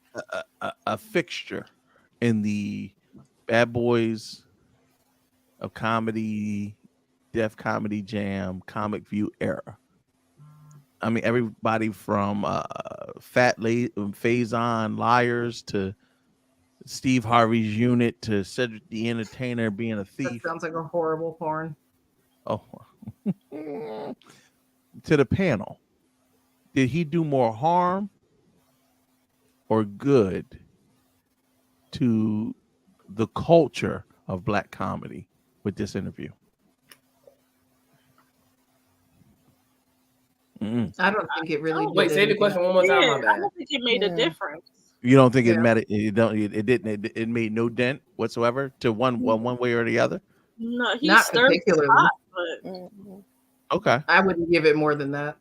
a fixture in the Bad Boys of Comedy, Def Comedy Jam, Comic View era. I mean, everybody from Faison Liars to Steve Harvey's Unit to Cedric the Entertainer being a thief. That sounds like a horrible porn. Oh, to the panel, did he do more harm or good to the culture of black comedy with this interview? I don't think it really did. Wait, say the question one more time. My I bad. don't think it made a difference. You don't think it Yeah. mattered? It didn't. It made no dent whatsoever to one way or the other. No, he Not stirred the particularly. pot, but Okay, I wouldn't give it more than that.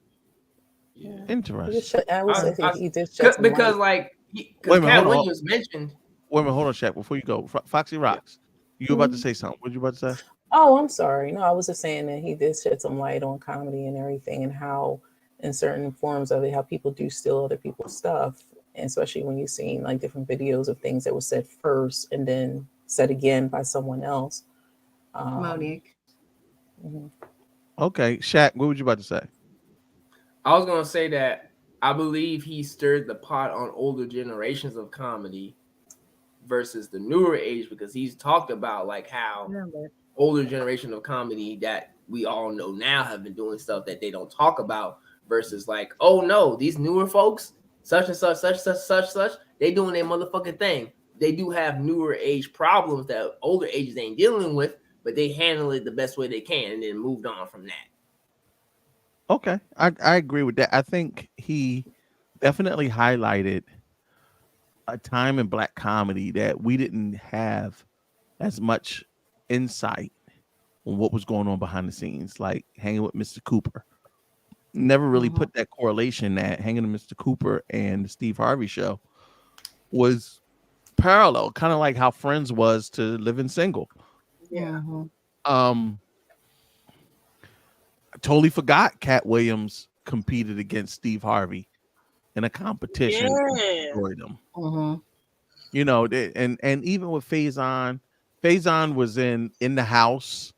interesting. I would say he did shed some Because light. Wait a because minute, Cat hold on. Williams mentioned. Wait a minute, hold on, Shaq. Before you go, Foxy Rocks, you about to say something? What you about to say? Oh, I'm sorry. No, I was just saying that he did shed some light on comedy and everything, and how in certain forms of it, how people do steal other people's stuff, and especially when you've seen like different videos of things that were said first and then said again by someone else. Monique. Okay, Shaq, what would you about to say? I was gonna say that I believe he stirred the pot on older generations of comedy versus the newer age, because he's talked about like how older generation of comedy that we all know now have been doing stuff that they don't talk about versus like, oh no, these newer folks, such and such, they doing their motherfucking thing. They do have newer age problems that older ages ain't dealing with, but they handle it the best way they can and then moved on from that. Okay, I agree with that. I think he definitely highlighted a time in black comedy that we didn't have as much insight on what was going on behind the scenes, like Hanging with Mr. Cooper. Never really put that correlation that Hanging with Mr. Cooper and the Steve Harvey show was parallel, kind of like how Friends was to Living Single. Yeah. I totally forgot Cat Williams competed against Steve Harvey in a competition. Yeah. Destroyed him. You know, and even with Faison was in the house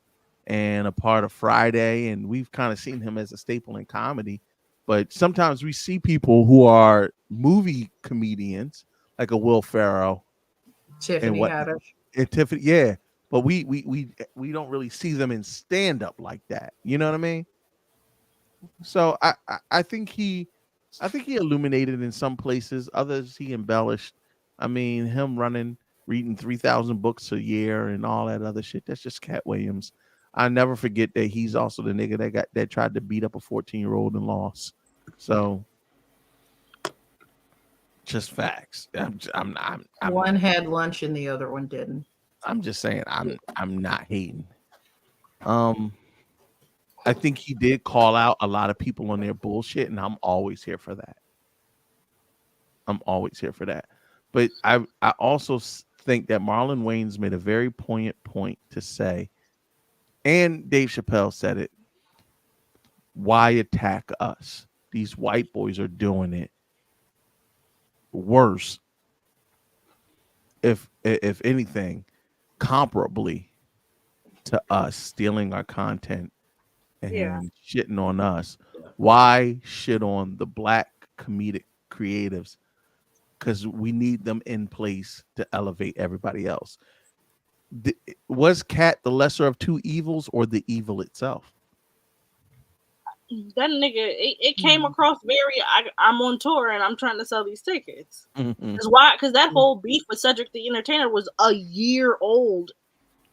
and a part of Friday, and we've kind of seen him as a staple in comedy. But sometimes we see people who are movie comedians, like a Will Ferrell and Tiffany what Haddish. and Tiffany, yeah. But we don't really see them in stand up like that. You know what I mean? So I think he illuminated in some places, others he embellished. I mean, him reading 3,000 books a year and all that other shit. That's just Cat Williams. I never forget that he's also the nigga that tried to beat up a 14-year-old and lost. So just facts. One had lunch and the other one didn't. I'm just saying I'm not hating. I think he did call out a lot of people on their bullshit, and I'm always here for that. I'm always here for that. But I also think that Marlon Wayans made a very poignant point to say, and Dave Chappelle said it, why attack us? These white boys are doing it worse, if anything, comparably to us, stealing our content and shitting on us. Why shit on the black comedic creatives? Because we need them in place to elevate everybody else. Was Cat the lesser of two evils or the evil itself? That nigga, it came across very. I'm on tour and I'm trying to sell these tickets. Mm-hmm. Because that whole beef with Cedric the Entertainer was a year old,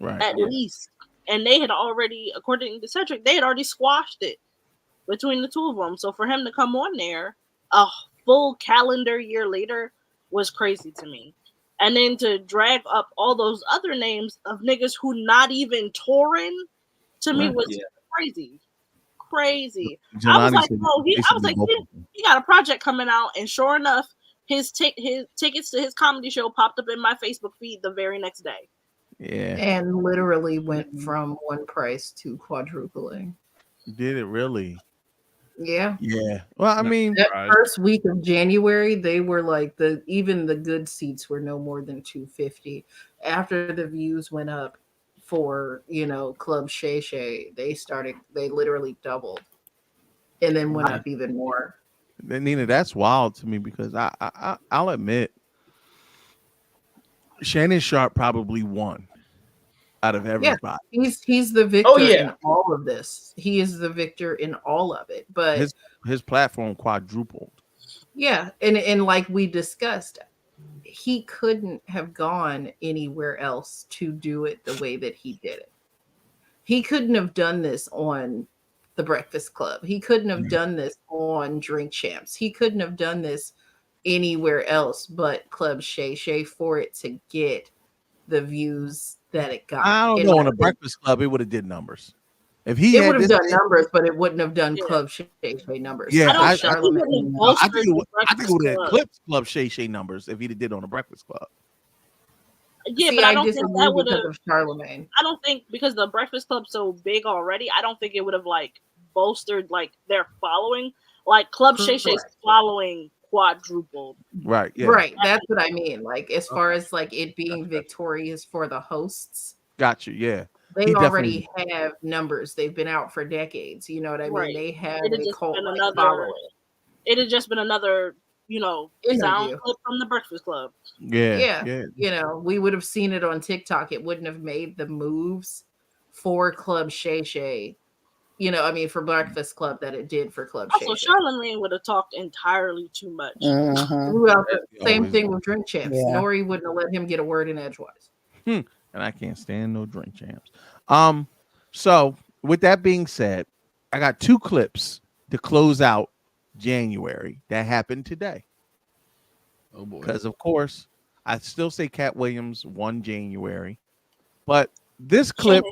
right? At least, and they had already, according to Cedric, they had already squashed it between the two of them. So for him to come on there a full calendar year later was crazy to me. And then to drag up all those other names of niggas who not even touring to me was crazy. I was like, bro, he got a project coming out, and sure enough, his tickets to his comedy show popped up in my Facebook feed the very next day. Yeah. And literally went from one price to quadrupling. Did it really? Yeah. Yeah. Well, I mean, that first week of January, they were like even the good seats were no more than $250. After the views went up for, Club Shay Shay, they literally doubled and then went up even more. Nina, that's wild to me because I'll admit Shannon Sharp probably won out of everybody. Yeah, he's the victor in all of this. He is the victor in all of it. But his platform quadrupled. Yeah, and like we discussed, he couldn't have gone anywhere else to do it the way that he did it. He couldn't have done this on The Breakfast Club. He couldn't have done this on Drink Champs. He couldn't have done this anywhere else but Club Shay Shay for it to get the views that it got. I don't know. On a Breakfast Club, it would have did numbers. If he it would have done numbers, but it wouldn't have done Club Shay Shay numbers. Yeah, I think it would have eclipsed Club Shay Shay numbers if he did on a Breakfast Club. Yeah, but I don't think that would have Charlemagne. I don't think because the Breakfast Club's so big already. I don't think it would have bolstered their following. Like Club Shay Shay's following quadrupled. Right. Yeah. Right. That's what I mean. Like as far as it being victorious for the hosts. Got you. Yeah. They already have numbers. They've been out for decades. You know what I mean? They have a cult following. It had just been another, sound clip from the Breakfast Club. Yeah. We would have seen it on TikTok. It wouldn't have made the moves for Club Shay Shay. For Breakfast Club that it did for Club Shay Shay. Also, Charlemagne would have talked entirely too much. Well, same thing with Drink Champs. Nori wouldn't have let him get a word in edgewise. And I can't stand no Drink Champs. So with that being said, I got 2 clips to close out January that happened today. Oh boy. Because of course, I still say Cat Williams won January, but this clip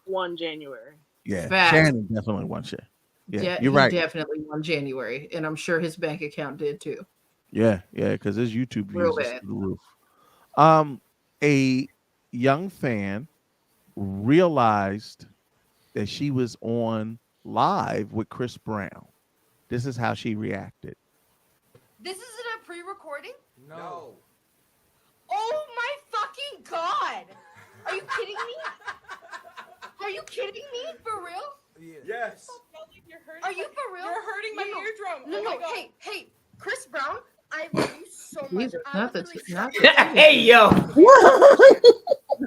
won January. Yeah, Fact. Shannon definitely won shit. Yeah, you're right. He definitely won January, and I'm sure his bank account did too. Yeah, because his YouTube views is through the roof. A young fan realized that she was on live with Chris Brown. This is how she reacted. This isn't a pre-recording? No. Oh my fucking god! Are you kidding me? Are you kidding me? For real? Yes. Are you for real? You're hurting my eardrum. No, Oh no. my God. Hey, Chris Brown, I love you so much. Jesus, I not would the literally not suck the Hey, yo.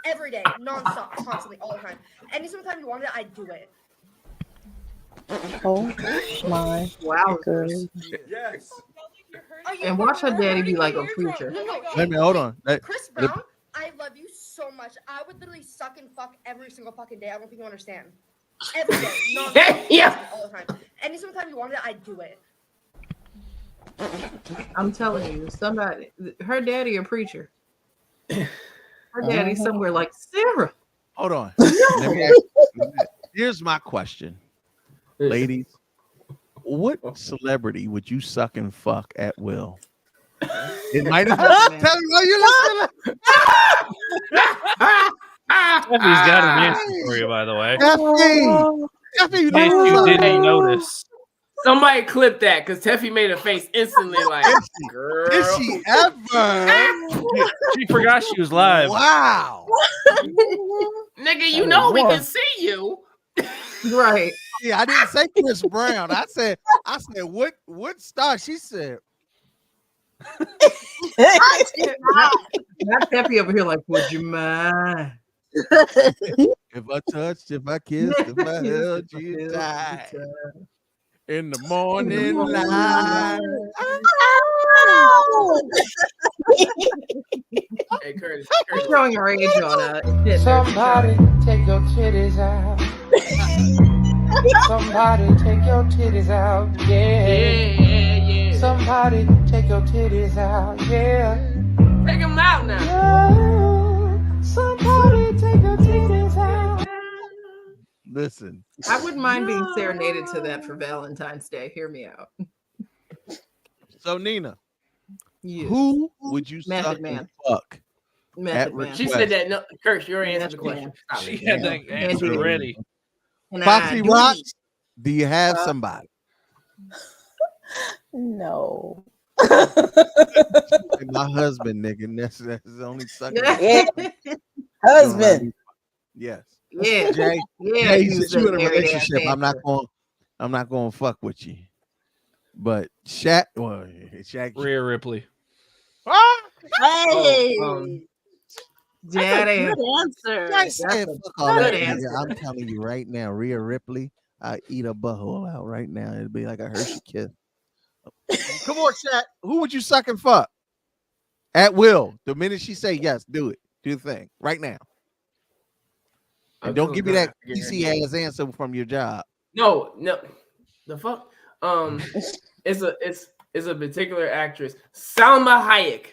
every day, nonstop, constantly, all the time. Any single time you wanted it, I'd do it. Oh my wow. goodness. Yes. And watch her daddy be like a preacher. No, no. Wait a Hey, minute, hold on. Hey, Chris Brown, I love you so much. I would literally suck and fuck every single fucking day. I don't think you understand. Every day, nonstop, Yeah. constantly, all the time. Any single time you wanted it, I'd do it. I'm telling you, somebody, her daddy a preacher. Her daddy somewhere like Sarah. Hold on. Let me ask, here's my question, ladies. What celebrity would you suck and fuck at will? It might have been. Tell me why you listening. Steffi's got an answer for you, by the way. Steffi, In case you didn't notice. Somebody clip that because Teffy made a face instantly like, girl. Did she ever? She forgot she was live. Wow. Nigga, you know we can see you. Right. Yeah, I didn't say Chris Brown. I said what star? She said. Not Peppy over here like, would you mind? If I touched, if I kissed, if I held you tight in the morning light. Hey, Curtis. You're showing your age on Somebody take your titties out. Somebody take your titties out. Yeah. Somebody take your titties out. Yeah. Take them out now. Yeah. Somebody take your titties out. Listen, I wouldn't mind being serenaded to that for Valentine's Day. Hear me out. so Nina, who would you Method suck Man. and fuck? Method Man. She said that. No, Kirsch, you're answering the question. Stop She it. had that answer ready. Foxy Rocks, do you have somebody? No. My husband, nigga. That's the only sucking. Yeah. Husband. Yes. Yeah. Jay, Yeah. Jay, he was since you in a married ass relationship, I'm not going to fuck with you. But Shaq, well, Shaq, Rhea Ripley. Hey. Daddy. Good answer. Jay said, fuck all good that. answer. Nigga. I'm telling you right now, Rhea Ripley, I eat a butthole out right now. It'd be like a Hershey kiss. Come on, Shaq. Who would you suck and fuck? At will. The minute she say yes, do it. Do the thing right now. And don't give me that PC ass answer from your job. No. The fuck? It's a particular actress, Salma Hayek.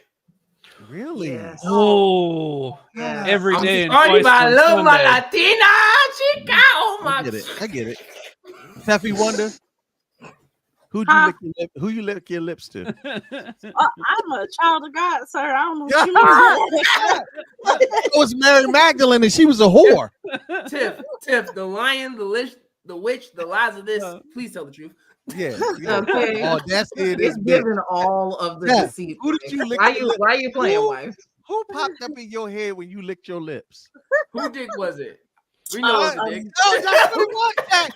Really? Yes. Oh, Yes. every day. I'm and sorry, twice but I on love my Sunday. Latina chica. Oh my! I get it. Steffi Wonder. Who you lick your lips to? I'm a child of God, sir. I don't know what you mean. It was Mary Magdalene, and she was a whore. Tiff, the lion, the witch, the lies of this. Please tell the truth. Yeah. Okay. Oh, that's it. It's given all of the deceit. Who did you lick? Why you playing, wife? Who popped up in your head when you licked your lips? Who dick was it? We know it was a dick. No, that's what it was. That.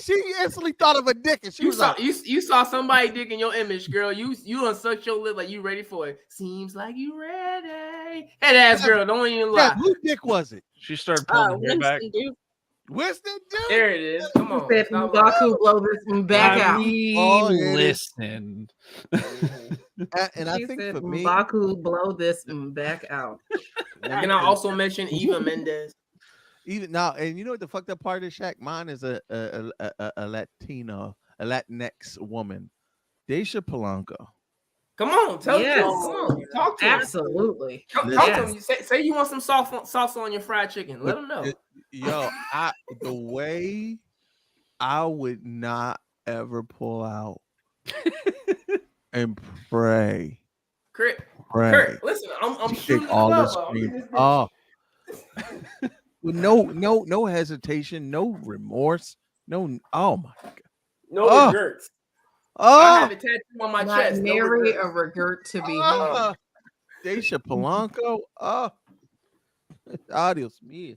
She instantly thought of a dick, and she You was saw like, you saw somebody dick in your image, girl. You unsucked your lip like you ready for it. Seems like you ready. Head ass girl, don't even lie. who dick was it? She started pulling her hair back. Winston Duke. There it is. Come on. Said M'Baku blow this one back out. Listen. And I She think said for me, M'Baku blow this one back out. Can I also mention Eva Mendes? Even now, and you know what the fucked up part of Shaq? Mine is a Latina, a Latinx woman, Daisha Polanco. Come on, tell Yes. the truth. Come on, talk to him. Absolutely. Talk to him. Say you want some sauce on your fried chicken. Let them know. Yo, the way I would not ever pull out and pray. Kurt, listen, I'm She shooting take all the this club scream. off. With no hesitation, no remorse, no. Oh my god, No regrets. I have a tattoo on my Not chest. No nary regrets. a regret to be had. Daisha Polanco. Oh, adios me.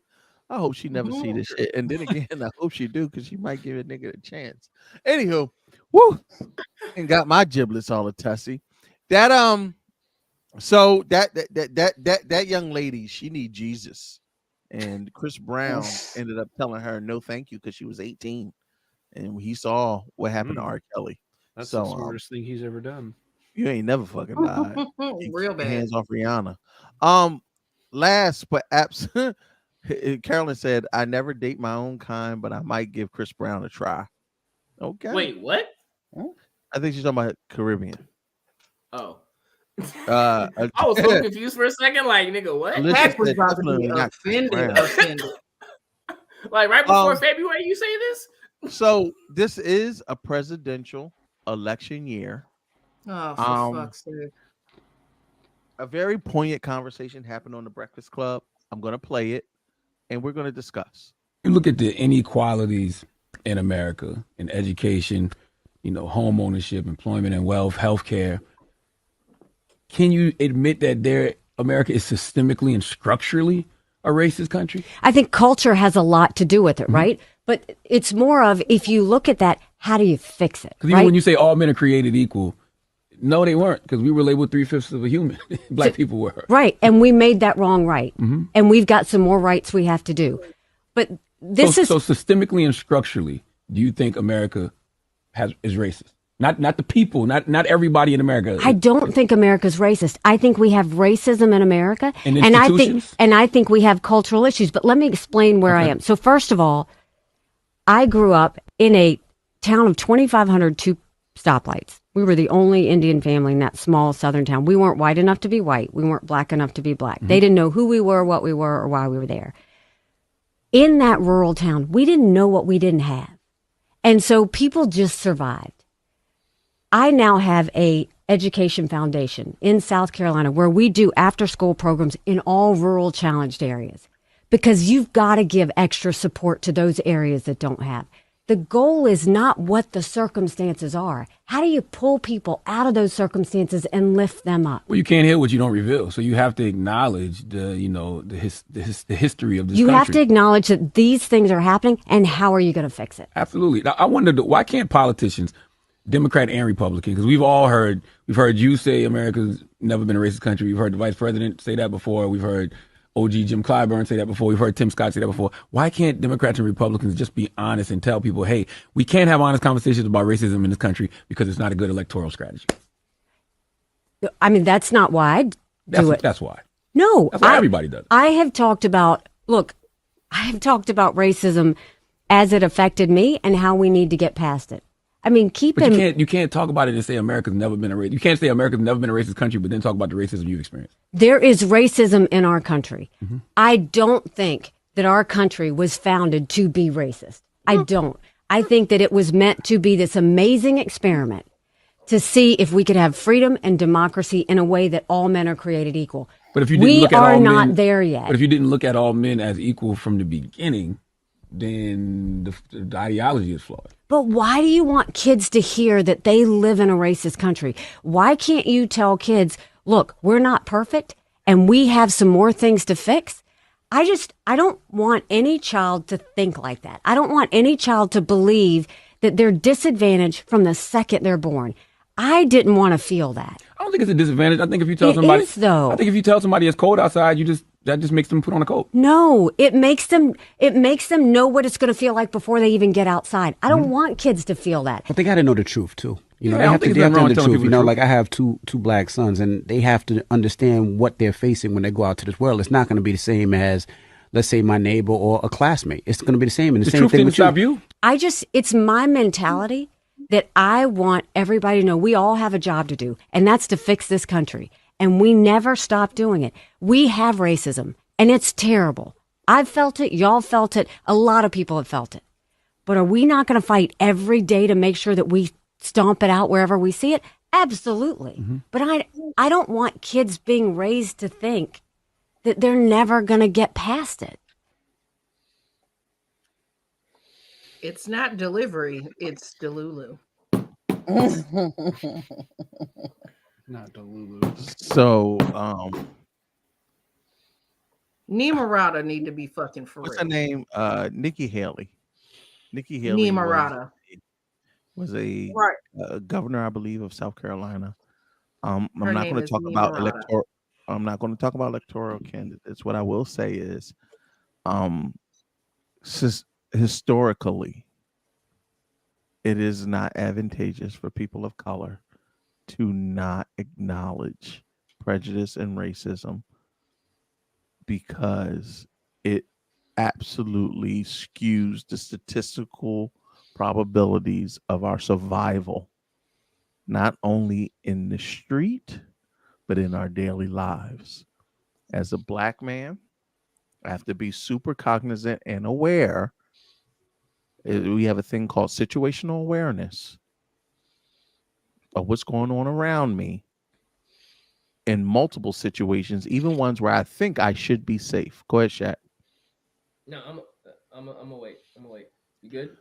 I hope she never see this shit. And then again, I hope she do because she might give a nigga a chance. Anywho, woo, and got my giblets all a tussy. That so that young lady, she need Jesus. And Chris Brown ended up telling her no thank you because she was 18. And he saw what happened to R. Kelly. That's So the smartest thing he's ever done. you ain't never fucking lied. Real Keep your bad. hands off Rihanna. Last but absent, Carolyn said, "I never date my own kind, but I might give Chris Brown a try." Okay. Wait, what? I think she's talking about Caribbean. Oh. I I was so confused for a second. Like, nigga, what? Alicia said definitely not Chris Brown. Like right before February, you say this? So this is a presidential election year. Oh, for fuck's sake. A very poignant conversation happened on the Breakfast Club. I'm going to play it, and we're going to discuss. You look at the inequalities in America, in education, home ownership, employment and wealth, healthcare. Can you admit that America is systemically and structurally a racist country? I think culture has a lot to do with it, right? But it's more of, if you look at that, how do you fix it? Because even when you say all men are created equal, no, they weren't, because we were labeled 3/5 of a human. Black people were. Right. And we made that wrong right. And we've got some more rights we have to do. But this is... So systemically and structurally, do you think America is racist? Not the people, not everybody in America. I don't think America's racist. I think we have racism in America. And I think we have cultural issues. But let me explain where I am. So first of all, I grew up in a town of 2,500 two stoplights. We were the only Indian family in that small southern town. We weren't white enough to be white. We weren't black enough to be black. They didn't know who we were, what we were, or why we were there. In that rural town, we didn't know what we didn't have. And so people just survived. I now have a education foundation in South Carolina where we do after school programs in all rural challenged areas, because you've got to give extra support to those areas that don't have. The goal is not what the circumstances are. How do you pull people out of those circumstances and lift them up? Well, you can't heal what you don't reveal. So you have to acknowledge the history of this You country. have to acknowledge that these things are happening, and how are you going to fix it? Absolutely. Now, I wonder, why can't politicians, Democrat and Republican, because we've heard you say America's never been a racist country. We've heard the vice president say that before. We've heard OG Jim Clyburn say that before. We've heard Tim Scott say that before. Why can't Democrats and Republicans just be honest and tell people, hey, we can't have honest conversations about racism in this country because it's not a good electoral strategy? I mean, that's not why I do it. That's why. No. That's why everybody does it. I have talked about racism as it affected me and how we need to get past it. I mean, you can't talk about it and say America's never been a racist. You can't say America's never been a racist country, but then talk about the racism you've experienced. There is racism in our country. I don't think that our country was founded to be racist. I don't. I think that it was meant to be this amazing experiment to see if we could have freedom and democracy in a way that all men are created equal. But if you didn't look at we are all not men, there yet. But if you didn't look at all men as equal from the beginning, then the ideology is flawed. But why do you want kids to hear that they live in a racist country? Why can't you tell kids, look, we're not perfect and we have some more things to fix? I don't want any child to think like that. I don't want any child to believe that they're disadvantaged from the second they're born. I didn't want to feel that. I don't think it's a disadvantage. I think if you tell It somebody, is, though. I think if you tell somebody it's cold outside, that just makes them put on a coat. No, it makes them know what it's going to feel like before they even get outside. I don't want kids to feel that. But they got to know the truth too. You know, Yeah, I they don't have to think know there's nothing wrong the with telling truth. people You the know, truth. like I have two black sons, and they have to understand what they're facing when they go out to this world. It's not going to be the same as, let's say, my neighbor or a classmate. It's going to be the same. And the same truth thing didn't with stop you. It's my mentality that I want everybody to know we all have a job to do, and that's to fix this country. And we never stop doing it. We have racism, and it's terrible. I've felt it. Y'all felt it. A lot of people have felt it. But are we not going to fight every day to make sure that we stomp it out wherever we see it? Absolutely. But I don't want kids being raised to think that they're never going to get past it. It's not delivery, it's Delulu. Not Delulu. So, Nemarata need to be fucking for what's real. her name? Nikki Haley. Nikki Haley Nemarata. was a Right. governor, I believe, of South Carolina. I'm Her not name going to is talk about Nemarata. I'm not going to talk about electoral candidates. What I will say is, historically, it is not advantageous for people of color to not acknowledge prejudice and racism because it absolutely skews the statistical probabilities of our survival, not only in the street, but in our daily lives. As a black man, I have to be super cognizant and aware. We have a thing called situational awareness of what's going on around me in multiple situations, even ones where I think I should be safe. Go ahead, Shaq. No, I'm gonna wait. I'm gonna wait. You good?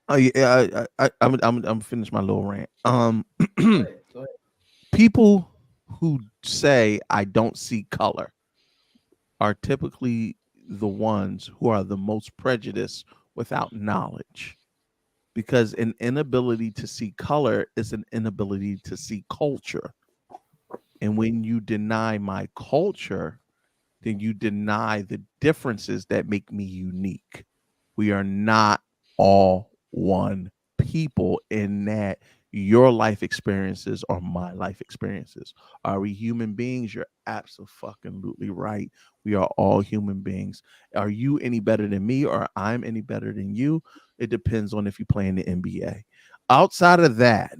Oh yeah, I'm finished my little rant. Go ahead. Go ahead. People who say I don't see color are typically the ones who are the most prejudiced without knowledge, because an inability to see color is an inability to see culture. And when you deny my culture, then you deny the differences that make me unique. We are not all one people in that your life experiences are my life experiences. Are we human beings? You're absolutely right. We are all human beings. Are you any better than me or I'm any better than you? It depends on if you play in the NBA. Outside of that,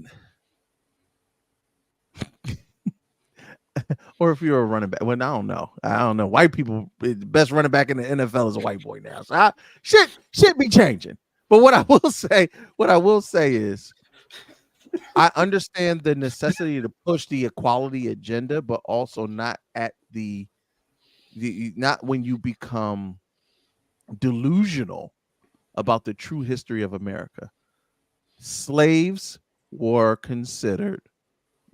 or if you're a running back. Well, I don't know. I don't know. White people, the best running back in the NFL is a white boy now. So shit be changing. But what I will say is I understand the necessity to push the equality agenda, but also not at the not when you become delusional about the true history of America. Slaves were considered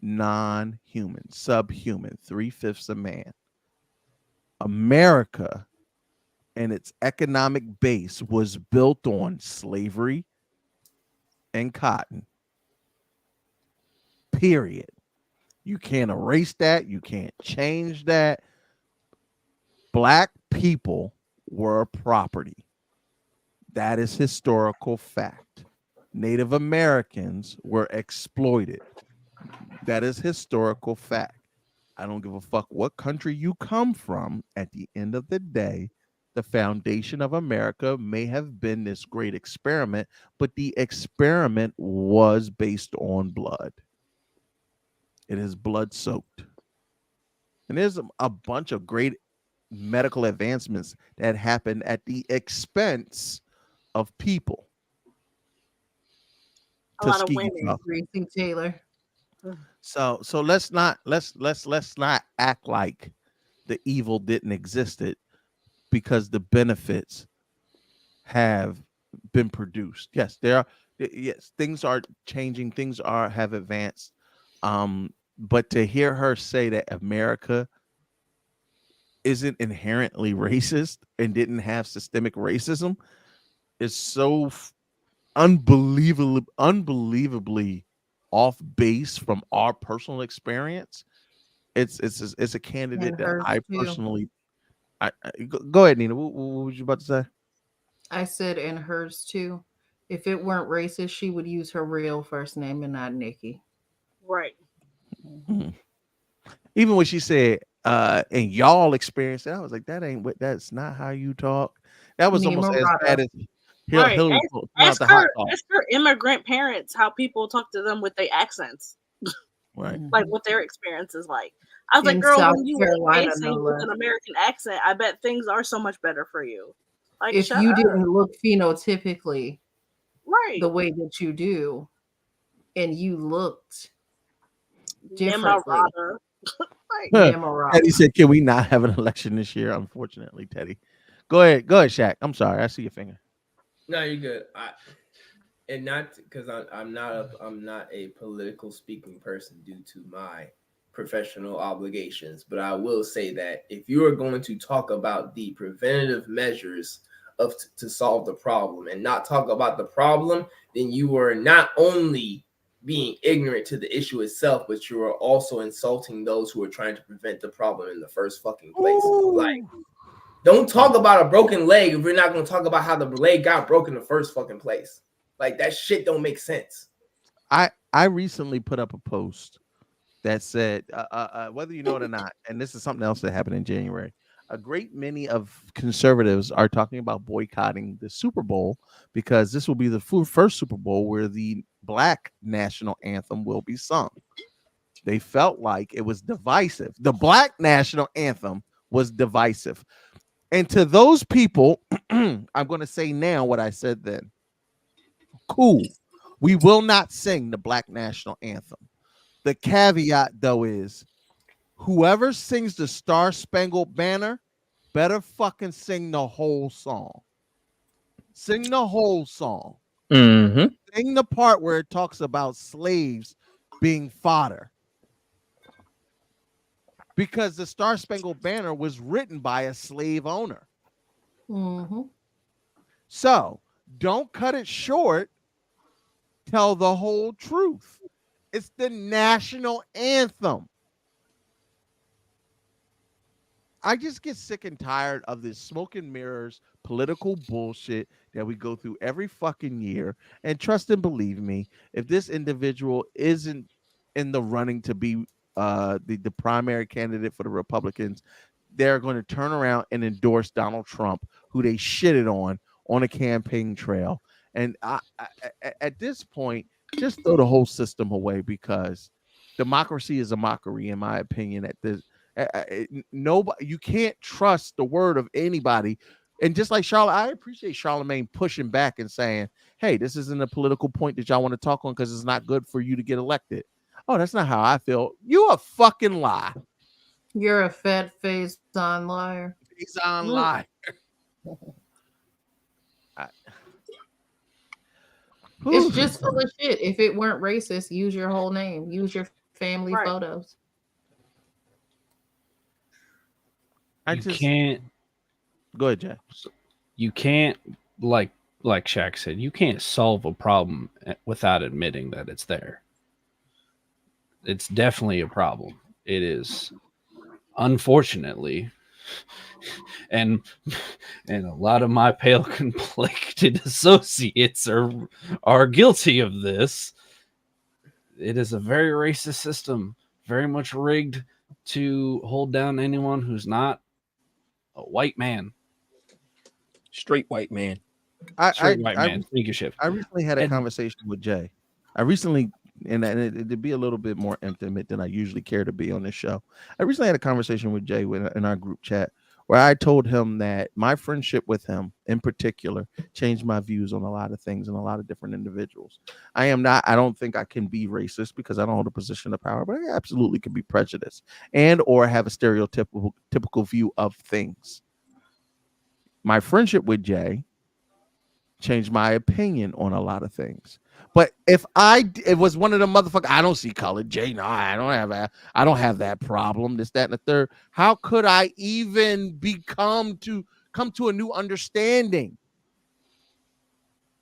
non-human, subhuman, 3/5 a man. America and its economic base was built on slavery and cotton. Period. You can't erase that. You can't change that. Black people were property. That is historical fact. Native Americans were exploited. That is historical fact. I don't give a fuck what country you come from. At the end of the day, the foundation of America may have been this great experiment, but the experiment was based on blood. It is blood soaked. And there's a bunch of great medical advancements that happened at the expense of people. A lot of women. Gracie Taylor. So let's not act like the evil didn't exist, because the benefits have been produced. Yes, there are. Yes, things are changing. Things have advanced. But to hear her say that America isn't inherently racist and didn't have systemic racism is so unbelievably off base from our personal experience. It's a candidate that I personally. Go ahead, Nina. What was you about to say? I said, and hers too. If it weren't racist, she would use her real first name and not Nikki. Right. Mhm. Even when she said, and y'all experienced it, I was like, that's not how you talk. That was almost as bad as Right. Hillary Ask the hot her, dog. ask her immigrant parents how people talk to them with their accents. Right. Like what their experience is like. I was like, In girl, South when you Carolina, facing no with less. an American accent, I bet things are so much better for you. Like, If shut you up. didn't look phenotypically Right. the way that you do, and you looked differently. Nemarata. Teddy said, "Can we not have an election this year?" Unfortunately, Teddy. Go ahead, Shaq. I'm sorry, I see your finger. No, you're good. And not because I'm not a political speaking person due to my professional obligations, but I will say that if you are going to talk about the preventative measures of to solve the problem and not talk about the problem, then you are not only being ignorant to the issue itself, but you are also insulting those who are trying to prevent the problem in the first fucking place. Like, don't talk about a broken leg if we're not going to talk about how the leg got broken in the first fucking place. Like, that shit don't make sense. I recently put up a post that said, whether you know it or not, and this is something else that happened in January, a great many of conservatives are talking about boycotting the Super Bowl because this will be the first Super Bowl where the Black national anthem will be sung. They felt like it was divisive. The Black national anthem was divisive. And to those people, I'm going to say now what I said then. Cool. We will not sing the Black national anthem. The caveat, though, is whoever sings the Star Spangled Banner better fucking sing the whole song. Sing the whole song. Mm-hmm. Sing the part where it talks about slaves being fodder. Because the Star Spangled Banner was written by a slave owner. Mm-hmm. So don't cut it short. Tell the whole truth. It's the national anthem. I just get sick and tired of this smoke and mirrors political bullshit that we go through every fucking year. And trust and believe me, if this individual isn't in the running to be the primary candidate for the Republicans, they're going to turn around and endorse Donald Trump, who they shitted on a campaign trail. And at this point, just throw the whole system away, because democracy is a mockery, in my opinion. At this, nobody, you can't trust the word of anybody. And just like Charlotte, I appreciate Charlemagne pushing back and saying, "Hey, this isn't a political point that y'all want to talk on because it's not good for you to get elected." Oh, that's not how I feel. You a fucking lie. You're a fat-faced on liar. He's on liar. It's just full of shit. If it weren't racist, use your whole name. Use your family photos. You can't go ahead, Jack. You can't, like Shaq said, you can't solve a problem without admitting that it's there. It's definitely a problem. It is, unfortunately, and a lot of my pale conflicted associates are guilty of this. It is a very racist system, very much rigged to hold down anyone who's not a white man. Straight white man. Straight white man. I recently had a conversation with Jay. And to be a little bit more intimate than I usually care to be on this show, I recently had a conversation with Jay in our group chat where I told him that my friendship with him in particular changed my views on a lot of things and a lot of different individuals. I don't think I can be racist because I don't hold a position of power, but I absolutely can be prejudiced and or have a stereotypical view of things. My friendship with Jay changed my opinion on a lot of things. But if it was one of the motherfuckers, I don't see color. Jay, no, I don't have that problem. This, that, and the third. How could I even come to a new understanding?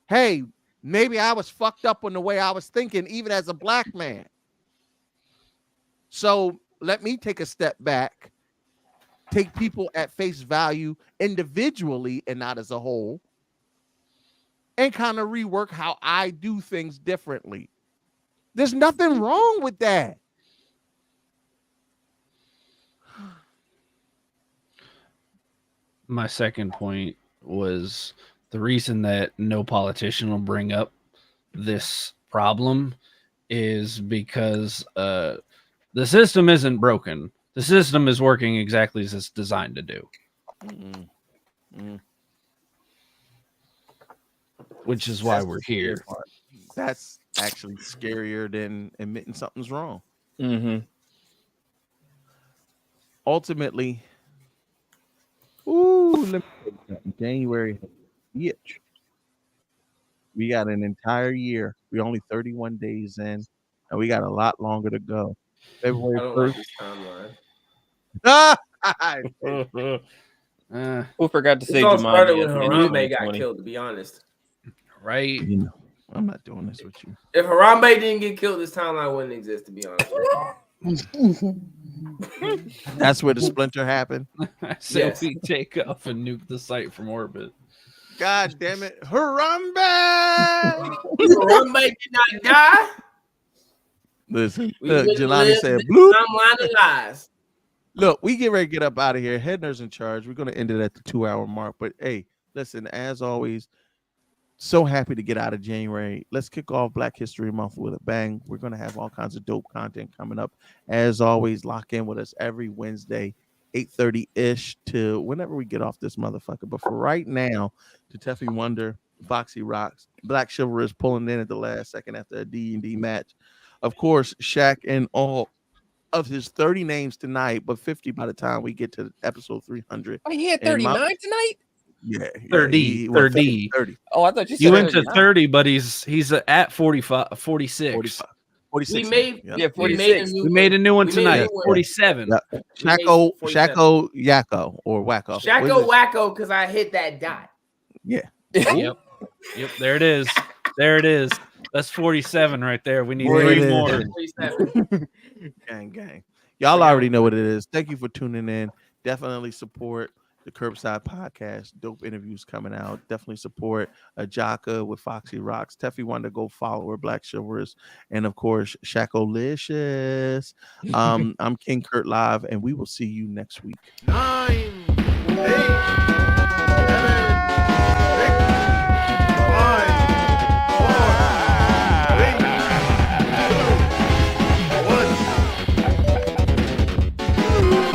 Hey, maybe I was fucked up on the way I was thinking, even as a black man. So let me take a step back, take people at face value individually and not as a whole, and kind of rework how I do things differently. There's nothing wrong with that. My second point was the reason that no politician will bring up this problem is because the system isn't broken. The system is working exactly as it's designed to do. Which is why we're here. That's actually scarier than admitting something's wrong. Mm-hmm. Ultimately, let me January, bitch. We got an entire year. We're only 31 days in, and we got a lot longer to go. February I don't like 1st. this timeline. Who forgot to This say all Jumanji started when at the end of Harambe got 2020? killed, to be honest. Right. You know, I'm not doing this with you. If Harambe didn't get killed, this timeline wouldn't exist, to be honest with you. That's where the splinter happened. So Yes. we take off and nuke the site from orbit. God damn it. Harambe! Harambe did not die. Listen, We look, wouldn't Jelani live said, the bloop. timeline of lies. Look, we get ready to get up out of here. Head Nerds in Charge. We're going to end it at the 2-hour mark. But hey, listen, as always, so happy to get out of January. Let's kick off Black History Month with a bang. We're going to have all kinds of dope content coming up. As always, lock in with us every Wednesday, 8:30-ish to whenever we get off this motherfucker. But for right now, to Teffy Wonder, Foxy Rocks, Black Chivalry is pulling in at the last second after a D&D match. Of course, Shaq and all of his 30 names tonight, but 50 by the time we get to episode 300. Oh, he had And 39 tonight? Yeah. 30. 30. 30. Oh, I thought you said You went to 39. 30, but he's at 45, 46. 46. We made, yeah. Yeah, we 46. made a new one we made a tonight. new one. 47. Yeah. Shacko, 47. Shacko, Yakko, or Wacko. Shacko Wacko, because I hit that dot. Yeah. Yep. There it is. There it is. That's 47 right there. We need There 3 it is. more. 47. Gang. Y'all already know what it is. Thank you for tuning in. Definitely support the Curbside Podcast. Dope interviews coming out. Definitely support Ajaka with Foxy Rocks. Teffy Wonder, go follow her, Black Chivalrous. And of course, Shakolicious. I'm King Kurt Live, and we will see you next week. 9, 8.